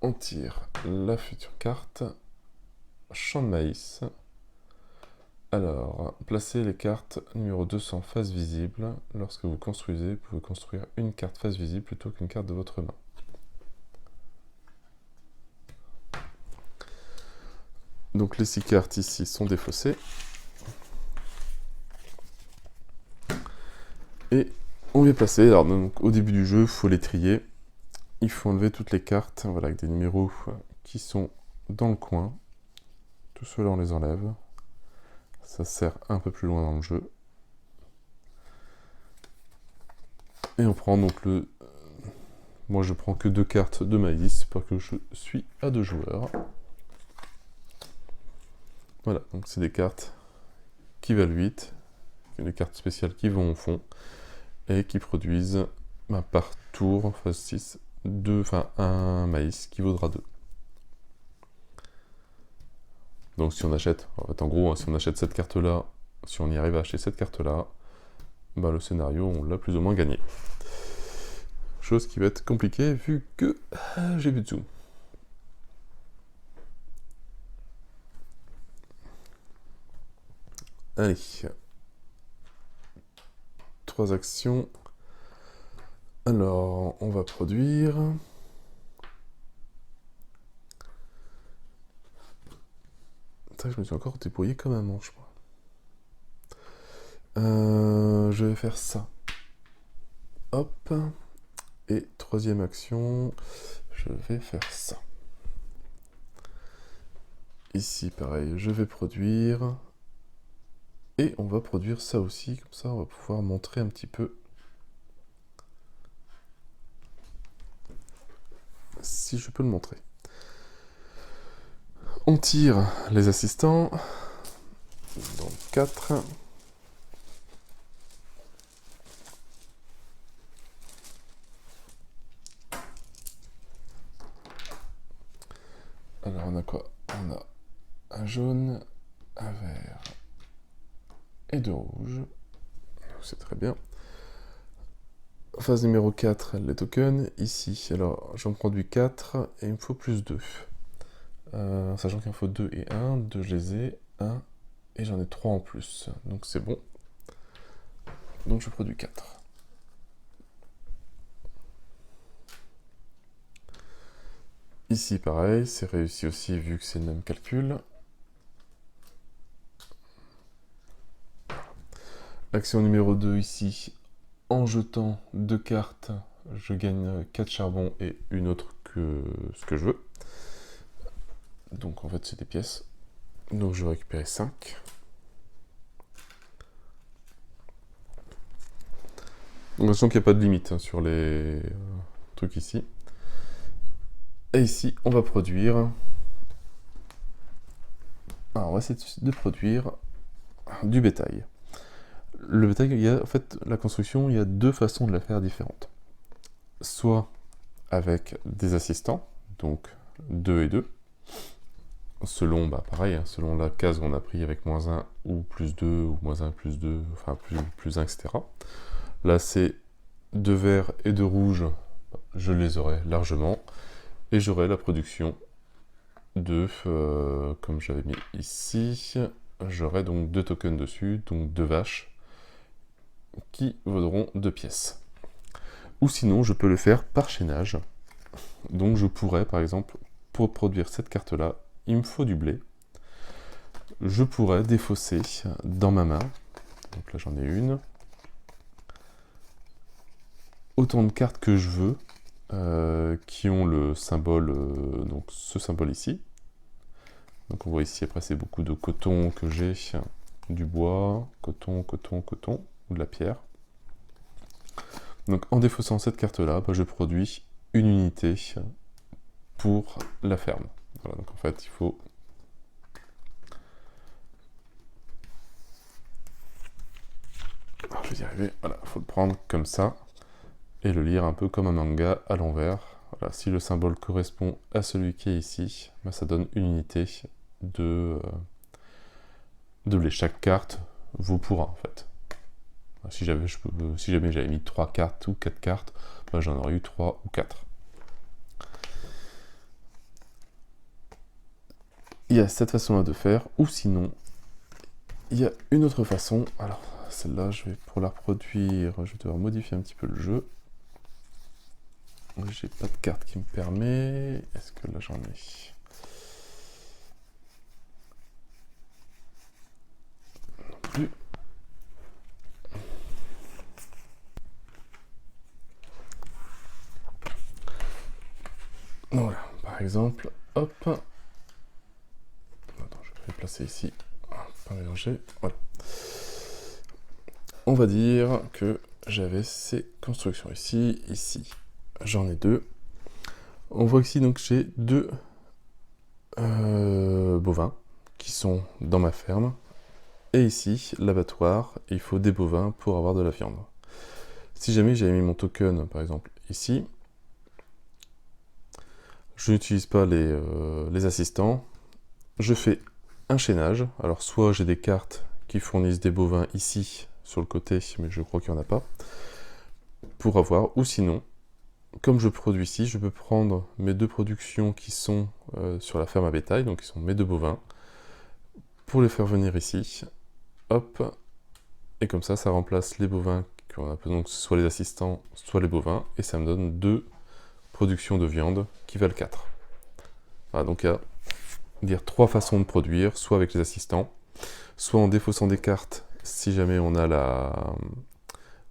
On tire la future carte. Champ de maïs. Alors, placez les cartes numéro 200 face visible. Lorsque vous construisez, vous pouvez construire une carte face visible plutôt qu'une carte de votre main. Donc les 6 cartes ici sont défaussées. Et on va passer. Alors donc, au début du jeu, il faut les trier. Il faut enlever toutes les cartes, voilà, avec des numéros qui sont dans le coin. Tout cela, on les enlève. Ça sert un peu plus loin dans le jeu. Et on prend donc le... Moi, je prends que 2 cartes de maïs, parce que je suis à 2 joueurs. Voilà, donc c'est des cartes qui valent 8, des cartes spéciales qui vont au fond, et qui produisent par tour, phase 6, un maïs qui vaudra 2. Donc si on achète, en gros, si on achète cette carte-là, si on y arrive à acheter cette carte-là, le scénario, on l'a plus ou moins gagné. Chose qui va être compliquée vu que j'ai plus de sous. Allez. 3 actions. Alors, on va produire. Ça, je me suis encore débrouillé comme un manche, moi. Je vais faire ça. Hop. Et 3e action, je vais faire ça. Ici, pareil, je vais produire. Et on va produire ça aussi, comme ça on va pouvoir montrer un petit peu si je peux le montrer. On tire les assistants, donc 4. Alors on a quoi? On a un jaune, un vert et 2 rouges. C'est très bien. Phase numéro 4, les tokens, ici. Alors, j'en produis 4 et il me faut plus 2. Sachant qu'il me faut 2 et 1. 2, je les ai. 1 et j'en ai 3 en plus. Donc c'est bon. Donc je produis 4. Ici, pareil, c'est réussi aussi vu que c'est le même calcul. Action numéro 2 ici. En jetant 2 cartes, je gagne 4 charbons et une autre que ce que je veux. Donc en fait, c'est des pièces. Donc je vais récupérer 5. On a qu'il n'y a pas de limite sur les trucs ici. Et ici, on va produire... Alors, on va essayer de produire du bétail. Le bétail, il y a, en fait, la construction, il y a 2 façons de la faire différentes. Soit avec des assistants, donc 2 et 2, selon, pareil, hein, selon la case qu'on a pris avec -1 ou +2, ou -1, +2, enfin plus 1, etc. Là, c'est 2 verts et 2 rouges, je les aurai largement, et j'aurai la production de, comme j'avais mis ici, j'aurai donc 2 tokens dessus, donc 2 vaches, qui vaudront 2 pièces. Ou sinon, je peux le faire par chaînage. Donc je pourrais, par exemple, pour produire cette carte-là, il me faut du blé. Je pourrais défausser dans ma main, donc là j'en ai une, autant de cartes que je veux, qui ont le symbole, donc ce symbole ici. Donc on voit ici, après c'est beaucoup de coton que j'ai, du bois, coton, ou de la pierre. Donc en défaussant cette carte-là, je produis une unité pour la ferme. Voilà, donc en fait il faut... Alors, je vais y arriver, voilà, il faut le prendre comme ça, et le lire un peu comme un manga à l'envers. Voilà, si le symbole correspond à celui qui est ici, ça donne une unité de blé. Chaque carte vaut pour 1 en fait. Si jamais j'avais mis 3 cartes ou 4 cartes, j'en aurais eu 3 ou 4. Il y a cette façon-là de faire, ou sinon, il y a une autre façon. Alors, celle-là, pour la reproduire, je vais devoir modifier un petit peu le jeu. J'ai pas de carte qui me permet. Est-ce que là j'en ai? Non plus. Voilà, par exemple, hop. Attends, je vais les placer ici. Pas mélanger. Voilà. On va dire que j'avais ces constructions ici, ici. J'en ai 2. On voit ici donc j'ai 2 bovins qui sont dans ma ferme. Et ici, l'abattoir, il faut des bovins pour avoir de la viande. Si jamais j'avais mis mon token, par exemple, ici, je n'utilise pas les assistants, je fais un chaînage. Alors soit j'ai des cartes qui fournissent des bovins ici, sur le côté, mais je crois qu'il n'y en a pas, pour avoir, ou sinon, comme je produis ici, je peux prendre mes 2 productions qui sont sur la ferme à bétail, donc qui sont mes 2 bovins, pour les faire venir ici, hop, et comme ça remplace les bovins qu'on a, donc soit les assistants, soit les bovins, et ça me donne 2 productions de viande qui valent 4. Voilà, donc il y a dire 3 façons de produire, soit avec les assistants, soit en défaussant des cartes, si jamais on a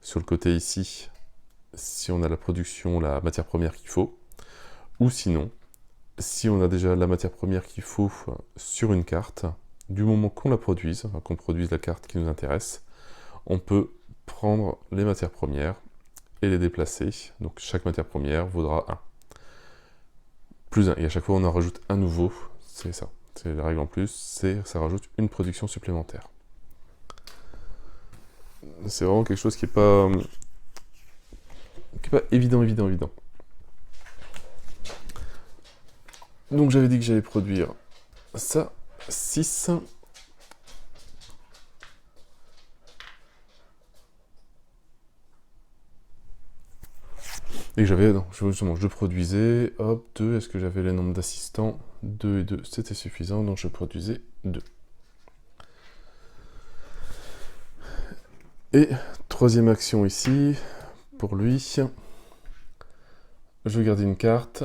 sur le côté ici, si on a la production, la matière première qu'il faut, ou sinon, si on a déjà la matière première qu'il faut sur une carte, du moment qu'on la produise, qu'on produise la carte qui nous intéresse, on peut prendre les matières premières et les déplacer. Donc chaque matière première vaudra 1. Plus 1. Et à chaque fois on en rajoute un nouveau. C'est ça. C'est la règle en plus, ça rajoute une production supplémentaire. C'est vraiment quelque chose qui n'est pas évident. Donc j'avais dit que j'allais produire ça, 6. Et que j'avais, non, justement, je produisais, hop, 2, est-ce que j'avais le nombre d'assistants? 2 et 2, c'était suffisant, donc je produisais 2. Et troisième action ici, pour lui, je garde une carte,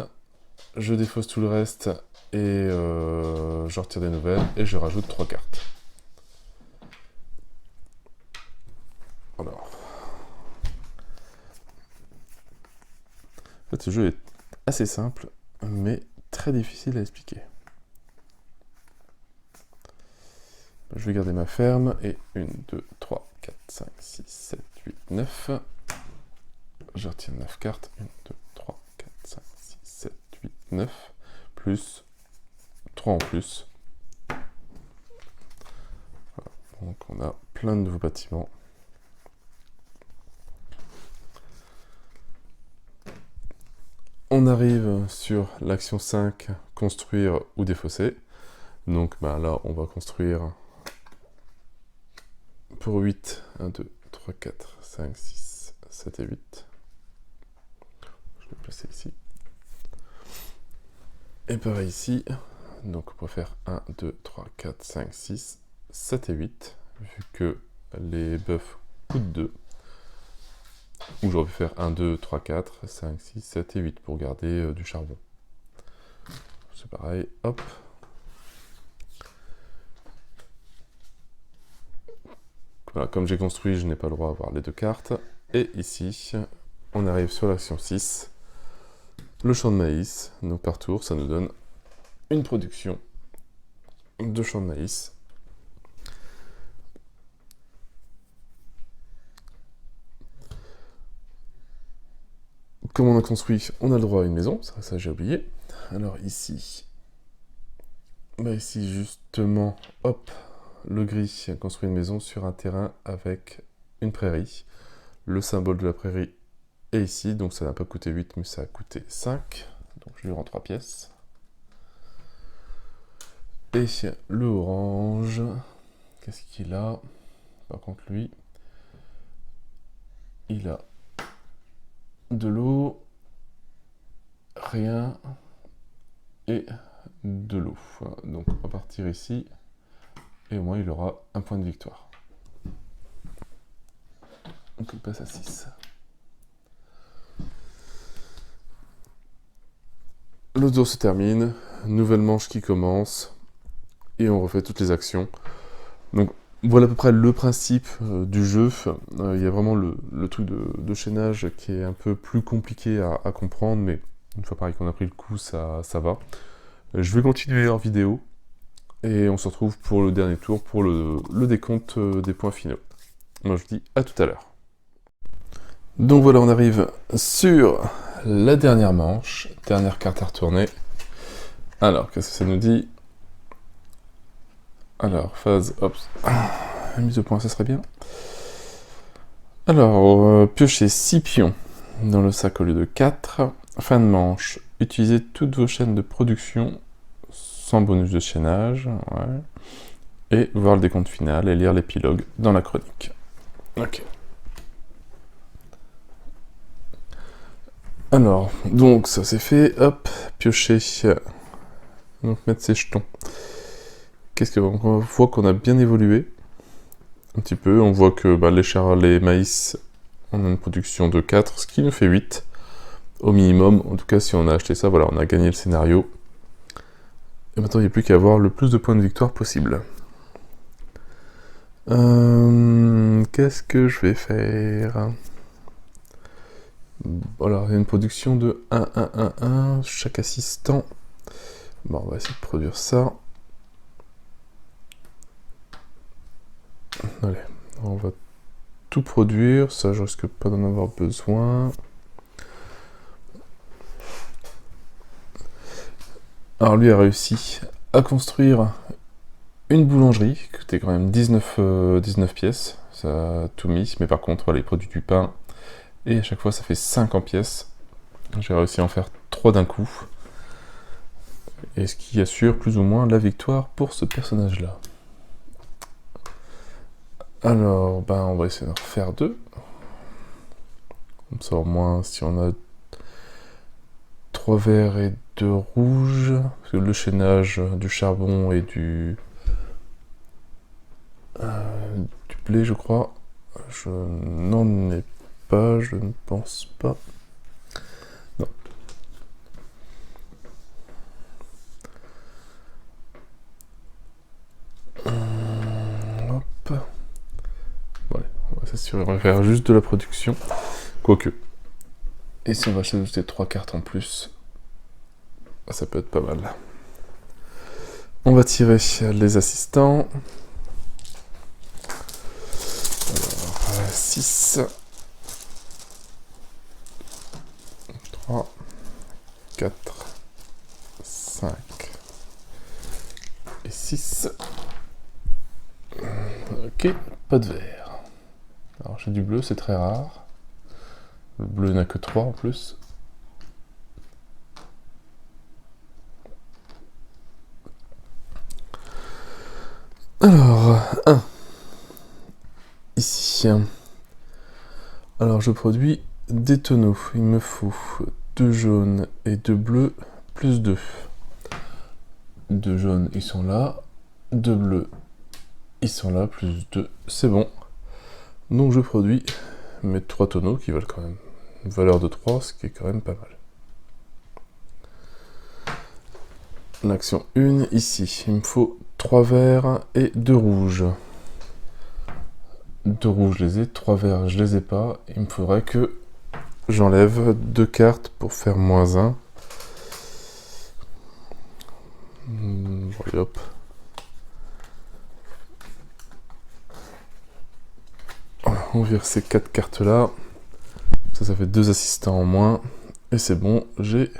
je défausse tout le reste, et je retire des nouvelles, et je rajoute 3 cartes. Alors. En fait, ce jeu est assez simple, mais très difficile à expliquer. Je vais garder ma ferme, et 1, 2, 3, 4, 5, 6, 7, 8, 9. Je retire 9 cartes, 1, 2, 3, 4, 5, 6, 7, 8, 9, plus 3 en plus. Voilà. Donc on a plein de nouveaux bâtiments. On arrive sur l'action 5, construire ou défausser. Donc bah, là, on va construire pour 8, 1, 2, 3, 4, 5, 6, 7 et 8. Je vais le placer ici. Et pareil ici. Donc on peut faire 1, 2, 3, 4, 5, 6, 7 et 8, vu que les bœufs coûtent 2. Ou j'aurais pu faire 1, 2, 3, 4, 5, 6, 7 et 8 pour garder du charbon. C'est pareil, hop. Voilà, comme j'ai construit, je n'ai pas le droit d'avoir les 2 cartes. Et ici, on arrive sur l'action 6. Le champ de maïs, donc par tour, ça nous donne une production de champ de maïs. Comme on a construit, on a le droit à une maison, ça j'ai oublié. Alors ici, bah ici justement, hop, le gris a construit une maison sur un terrain avec une prairie. Le symbole de la prairie est ici, donc ça n'a pas coûté 8, mais ça a coûté 5. Donc je lui rends 3 pièces. Et le orange, qu'est-ce qu'il a? Par contre lui, il a de l'eau, rien, et de l'eau. Donc on va partir ici, et au moins il aura un point de victoire. Donc il passe à 6. Le tour se termine, nouvelle manche qui commence, et on refait toutes les actions. Donc voilà à peu près le principe du jeu. Il y a vraiment le truc de chaînage qui est un peu plus compliqué à comprendre, mais une fois pareil qu'on a pris le coup, ça va. Je vais continuer en vidéo, et on se retrouve pour le dernier tour, pour le décompte des points finaux. Moi je vous dis à tout à l'heure. Donc voilà, on arrive sur la dernière manche, dernière carte à retourner. Alors, qu'est-ce que ça nous dit? Alors, phase, hop, mise au point, ça serait bien. Alors, piocher 6 pions dans le sac au lieu de 4. Fin de manche, utilisez toutes vos chaînes de production sans bonus de chaînage. Ouais. Et voir le décompte final et lire l'épilogue dans la chronique. Ok. Alors, donc ça c'est fait, hop, piocher, donc mettre ses jetons. Qu'est-ce qu'on voit qu'on a bien évolué, un petit peu, on voit que bah, les maïs, on a une production de 4, ce qui nous fait 8, au minimum, en tout cas si on a acheté ça, voilà, on a gagné le scénario. Et maintenant il n'y a plus qu'à avoir le plus de points de victoire possible. Qu'est-ce que je vais faire? Alors, il y a une production de 1, 1, 1, 1, chaque assistant. Bon, on va essayer de produire ça. Allez, on va tout produire, ça je risque pas d'en avoir besoin. Alors lui a réussi à construire une boulangerie, qui coûtait quand même 19 pièces, ça a tout mis, mais par contre, voilà, il produit du pain, et à chaque fois ça fait 50 pièces. J'ai réussi à en faire 3 d'un coup. Et ce qui assure plus ou moins la victoire pour ce personnage-là. Alors, ben, on va essayer d'en refaire 2. Comme ça, au moins, si on a 3 verts et 2 rouges. Parce que le chaînage du charbon et du blé, je crois. Je n'en ai pas, je ne pense pas. Non. Hop. Bon, allez, on va s'assurer, on va faire juste de la production. Quoique. Et si on va s'ajouter 3 cartes en plus, ça peut être pas mal. On va tirer les assistants. Alors, 6. 3, 4, 5 et 6. Ok, pas de vert. Alors j'ai du bleu, c'est très rare. Le bleu n'a que 3 en plus. Alors, 1. Ici. Alors je produis des tonneaux. Il me faut 2 jaunes et 2 bleus plus 2. 2 jaunes, ils sont là. 2 bleus, ils sont là, plus 2. C'est bon. Donc je produis mes 3 tonneaux qui valent quand même une valeur de 3, ce qui est quand même pas mal. L'action 1, ici, il me faut 3 verts et 2 rouges. 2 rouges, je les ai, 3 verts, je les ai pas. Il me faudrait que j'enlève 2 cartes pour faire -1. Allez, hop. On vire ces 4 cartes là. Ça fait 2 assistants en moins. Et c'est bon, j'ai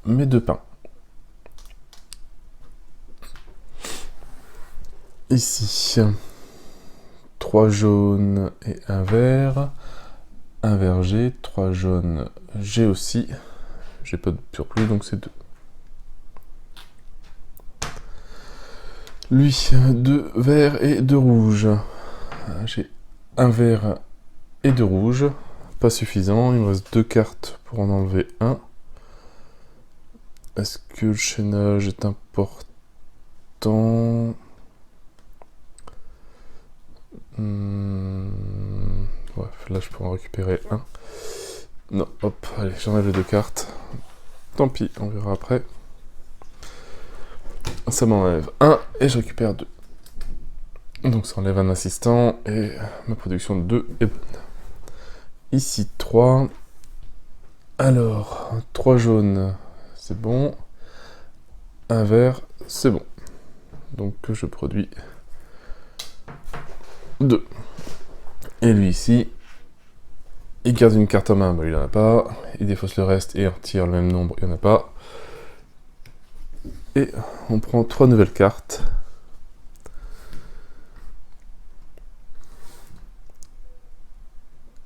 mes 2 pains. Ici, 3 jaunes et 1 vert. 1 vert G, 3 jaunes G aussi. J'ai pas de surplus, donc c'est 2. Lui, 2 verts et 2 rouges. J'ai 1 vert et 2 rouges. Pas suffisant, il me reste 2 cartes pour en enlever 1. Est-ce que le chaînage est important? Bref, là je peux en récupérer 1. Non, hop, allez, j'enlève les 2 cartes. Tant pis, on verra après. Ça m'enlève 1 et je récupère 2. Donc ça enlève un assistant et ma production de 2 est bonne. Ici 3. Alors, 3 jaunes, c'est bon. 1 vert, c'est bon. Donc je produis 2. Et lui ici, il garde une carte en main, bah, il n'en a pas. Il défausse le reste et en tire le même nombre, il n'y en a pas. Et on prend 3 nouvelles cartes.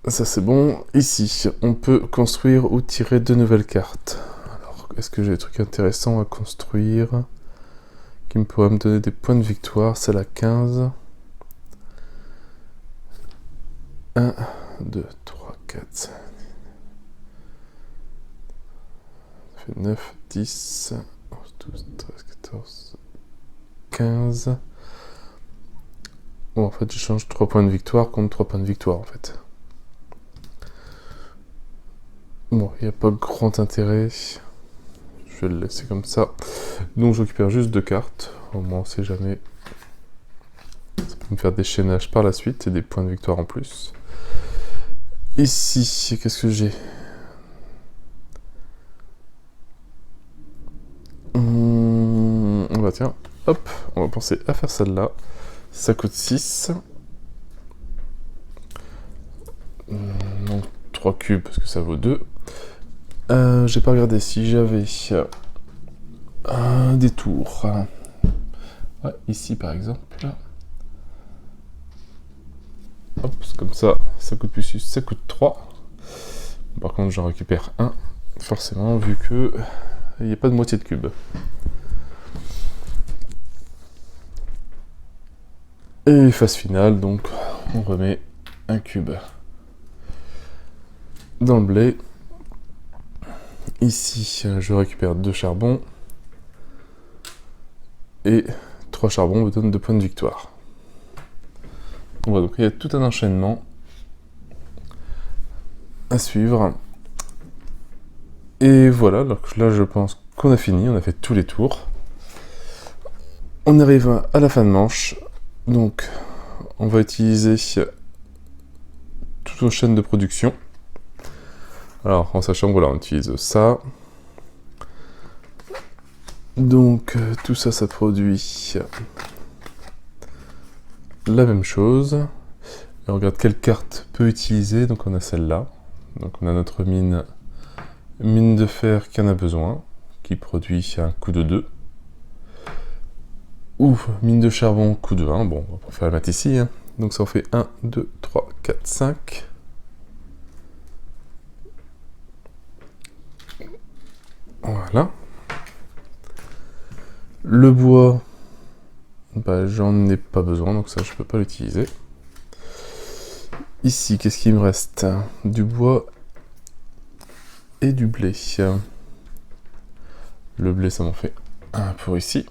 Ça c'est bon. Ici, on peut construire ou tirer 2 nouvelles cartes. Alors, est-ce que j'ai des trucs intéressants à construire qui pourraient me donner des points de victoire? C'est la 15. 1, 2, 3, 4, 5. Ça fait 9, 10, 11, 12, 13, 14, 15. Bon, en fait, je change 3 points de victoire contre 3 points de victoire, en fait. Bon, il n'y a pas grand intérêt. Je vais le laisser comme ça. Donc, je récupère juste 2 cartes. Au moins, on sait jamais. Ça peut me faire des chaînages par la suite et des points de victoire en plus. Ici, qu'est-ce que j'ai? Bah tiens, hop, on va penser à faire celle-là. Ça coûte 6. Donc 3 cubes parce que ça vaut 2. J'ai pas regardé si j'avais des tours. Ouais, ici par exemple. Hop, c'est comme ça, ça coûte plus 6, ça coûte 3. Par contre, j'en récupère 1, forcément, vu que il n'y a pas de moitié de cube. Et phase finale, donc on remet un cube dans le blé. Ici, je récupère 2 charbons. Et 3 charbons me donnent 2 points de victoire. Voilà, donc il y a tout un enchaînement à suivre. Et voilà, donc là je pense qu'on a fini, on a fait tous les tours. On arrive à la fin de manche. Donc on va utiliser toutes nos chaînes de production. Alors en sachant que voilà, on utilise ça. Donc tout ça, ça produit la même chose. Et on regarde quelle carte peut utiliser. Donc on a celle-là. Donc on a notre mine de fer qui en a besoin, qui produit un coup de 2. Ou mine de charbon, coup de 1. Bon, on va faire la mettre ici. Hein. Donc ça en fait 1, 2, 3, 4, 5. Voilà. Le bois, bah, j'en ai pas besoin, donc ça je peux pas l'utiliser. Ici, qu'est-ce qu'il me reste? Du bois et du blé. Le blé, ça m'en fait 1 pour ici.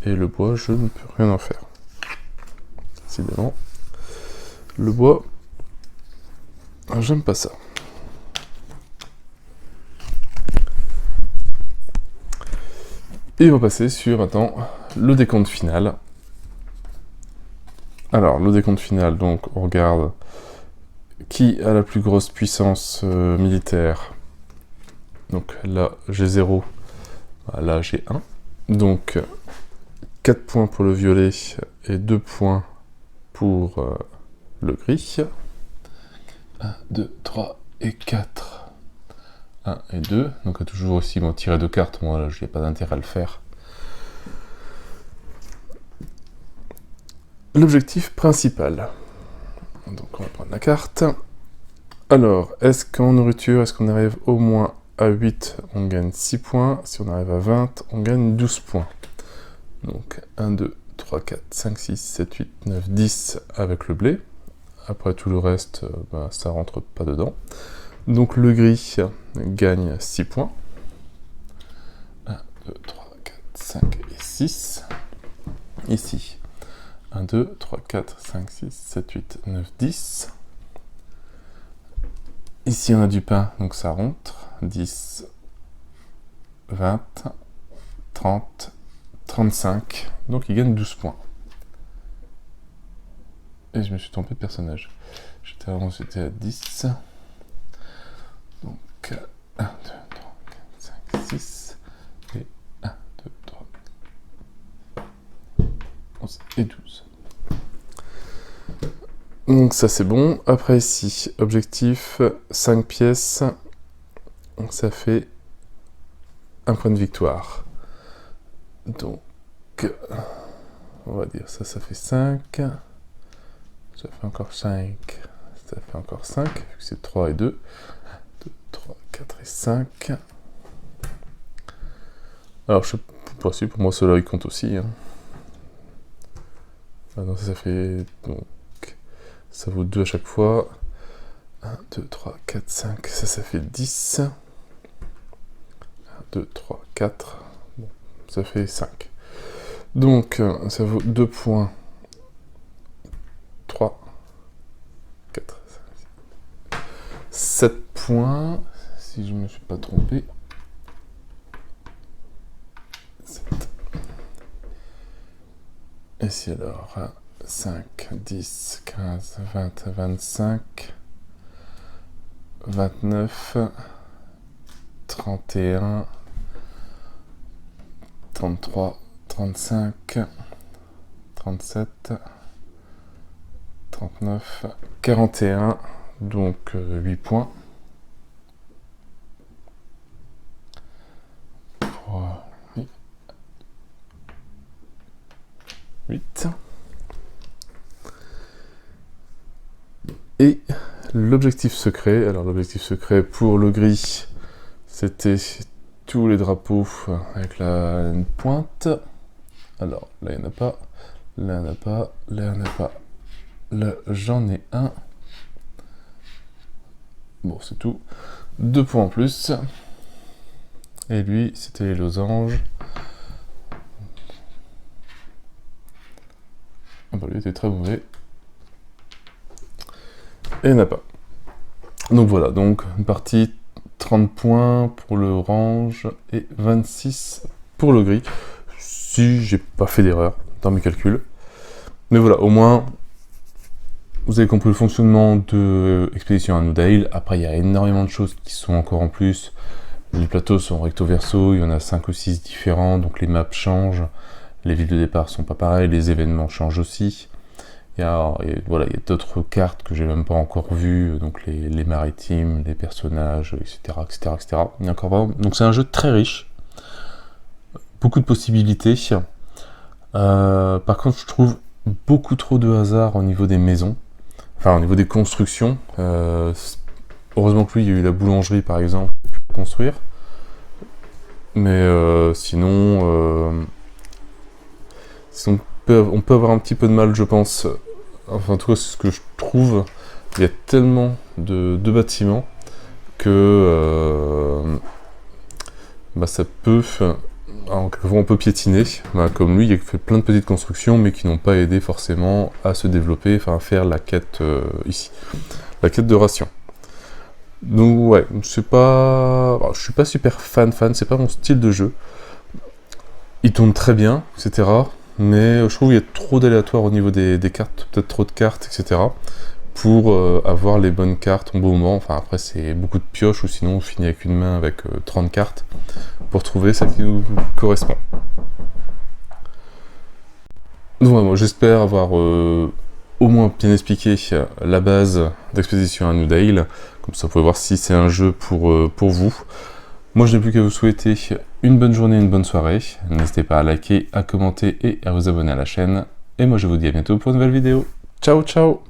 Et le bois, je ne peux rien en faire. Décidément. Le bois, j'aime pas ça. Et on va passer sur maintenant le décompte final. Alors, le décompte final, donc on regarde qui a la plus grosse puissance militaire. Donc là, j'ai 0. Là, j'ai 1. Donc 4 points pour le violet et 2 points pour le gris. 1, 2, 3 et 4. 1 et 2. Donc toujours aussi tirer 2 cartes. Moi, là, je n'ai pas d'intérêt à le faire. L'objectif principal. Donc on va prendre la carte. Alors, est-ce qu'en nourriture, est-ce qu'on arrive au moins à 8, on gagne 6 points. Si on arrive à 20, on gagne 12 points. Donc 1, 2, 3, 4, 5, 6, 7, 8, 9, 10 avec le blé. Après tout le reste, ça rentre pas dedans. Donc le gris gagne 6 points. 1, 2, 3, 4, 5 et 6. Ici, 1, 2, 3, 4, 5, 6, 7, 8, 9, 10. Ici on a du pain, donc ça rentre. 10, 20, 30, 35. Donc il gagne 12 points. Et je me suis trompé de personnage. J'étais à 10. Donc 1, 2, 3, 4, 5, 6. Et 1, 2, 3, 11 et 12. Donc ça c'est bon. Après ici, objectif 5 pièces. Donc ça fait 1 point de victoire. Donc on va dire ça, ça fait 5. Ça fait encore 5. Ça fait encore 5, vu que c'est 3 et 2. 2, 3, 4 et 5. Alors je sais pas si pour moi cela il compte aussi. Hein. Ah non, ça fait... Donc ça vaut 2 à chaque fois. 1, 2, 3, 4, 5. Ça fait 10. 1, 2, 3, 4. Bon, ça fait 5. Donc, ça vaut 2 points. 3, 4, 5, 7 points. Si je ne me suis pas trompé. 7. Et si alors... 5, 10, 15, 20, 25, 29, 31, 33, 35, 37, 39, 41, donc 8 points. Pour 8. Et l'objectif secret, alors l'objectif secret pour le gris, c'était tous les drapeaux avec une pointe. Alors là il n'y en a pas, là il n'y en a pas, là il n'y en a pas. Là j'en ai un. Bon, c'est tout. 2 points en plus. Et lui, c'était les losanges. Ah bah lui était très mauvais. Et il n'a pas. Donc voilà, donc une partie 30 points pour le orange et 26 pour le gris. Si j'ai pas fait d'erreur dans mes calculs. Mais voilà, au moins, vous avez compris le fonctionnement de Expédition à New Dale. Après, il y a énormément de choses qui sont encore en plus. Les plateaux sont recto verso, il y en a 5 ou 6 différents, donc les maps changent. Les villes de départ sont pas pareilles, les événements changent aussi. Voilà, il y a d'autres cartes que j'ai même pas encore vues, donc les maritimes, les personnages, etc., etc., etc. Il y a encore vraiment... Donc c'est un jeu très riche, beaucoup de possibilités. Par contre, je trouve beaucoup trop de hasard au niveau des maisons, enfin au niveau des constructions. Heureusement que lui, il y a eu la boulangerie par exemple, pour construire. Mais sinon, on peut avoir un petit peu de mal, je pense. Enfin, en tout cas, c'est ce que je trouve. Il y a tellement de bâtiments que ça peut... Alors, quelquefois, on peut piétiner. Comme lui, il a fait plein de petites constructions, mais qui n'ont pas aidé forcément à se développer, enfin à faire la quête ici. La quête de ration. Donc ouais, c'est pas... Alors, je suis pas super fan, c'est pas mon style de jeu. Il tourne très bien, etc. Mais je trouve qu'il y a trop d'aléatoires au niveau des cartes, peut-être trop de cartes, etc. Pour avoir les bonnes cartes au bon moment. Enfin après c'est beaucoup de pioches ou sinon on finit avec une main avec 30 cartes pour trouver celle qui nous correspond. Donc moi j'espère avoir au moins bien expliqué la base d'Expédition à New Dale. Comme ça vous pouvez voir si c'est un jeu pour vous. Moi, je n'ai plus qu'à vous souhaiter une bonne journée, une bonne soirée. N'hésitez pas à liker, à commenter et à vous abonner à la chaîne. Et moi, je vous dis à bientôt pour une nouvelle vidéo. Ciao, ciao!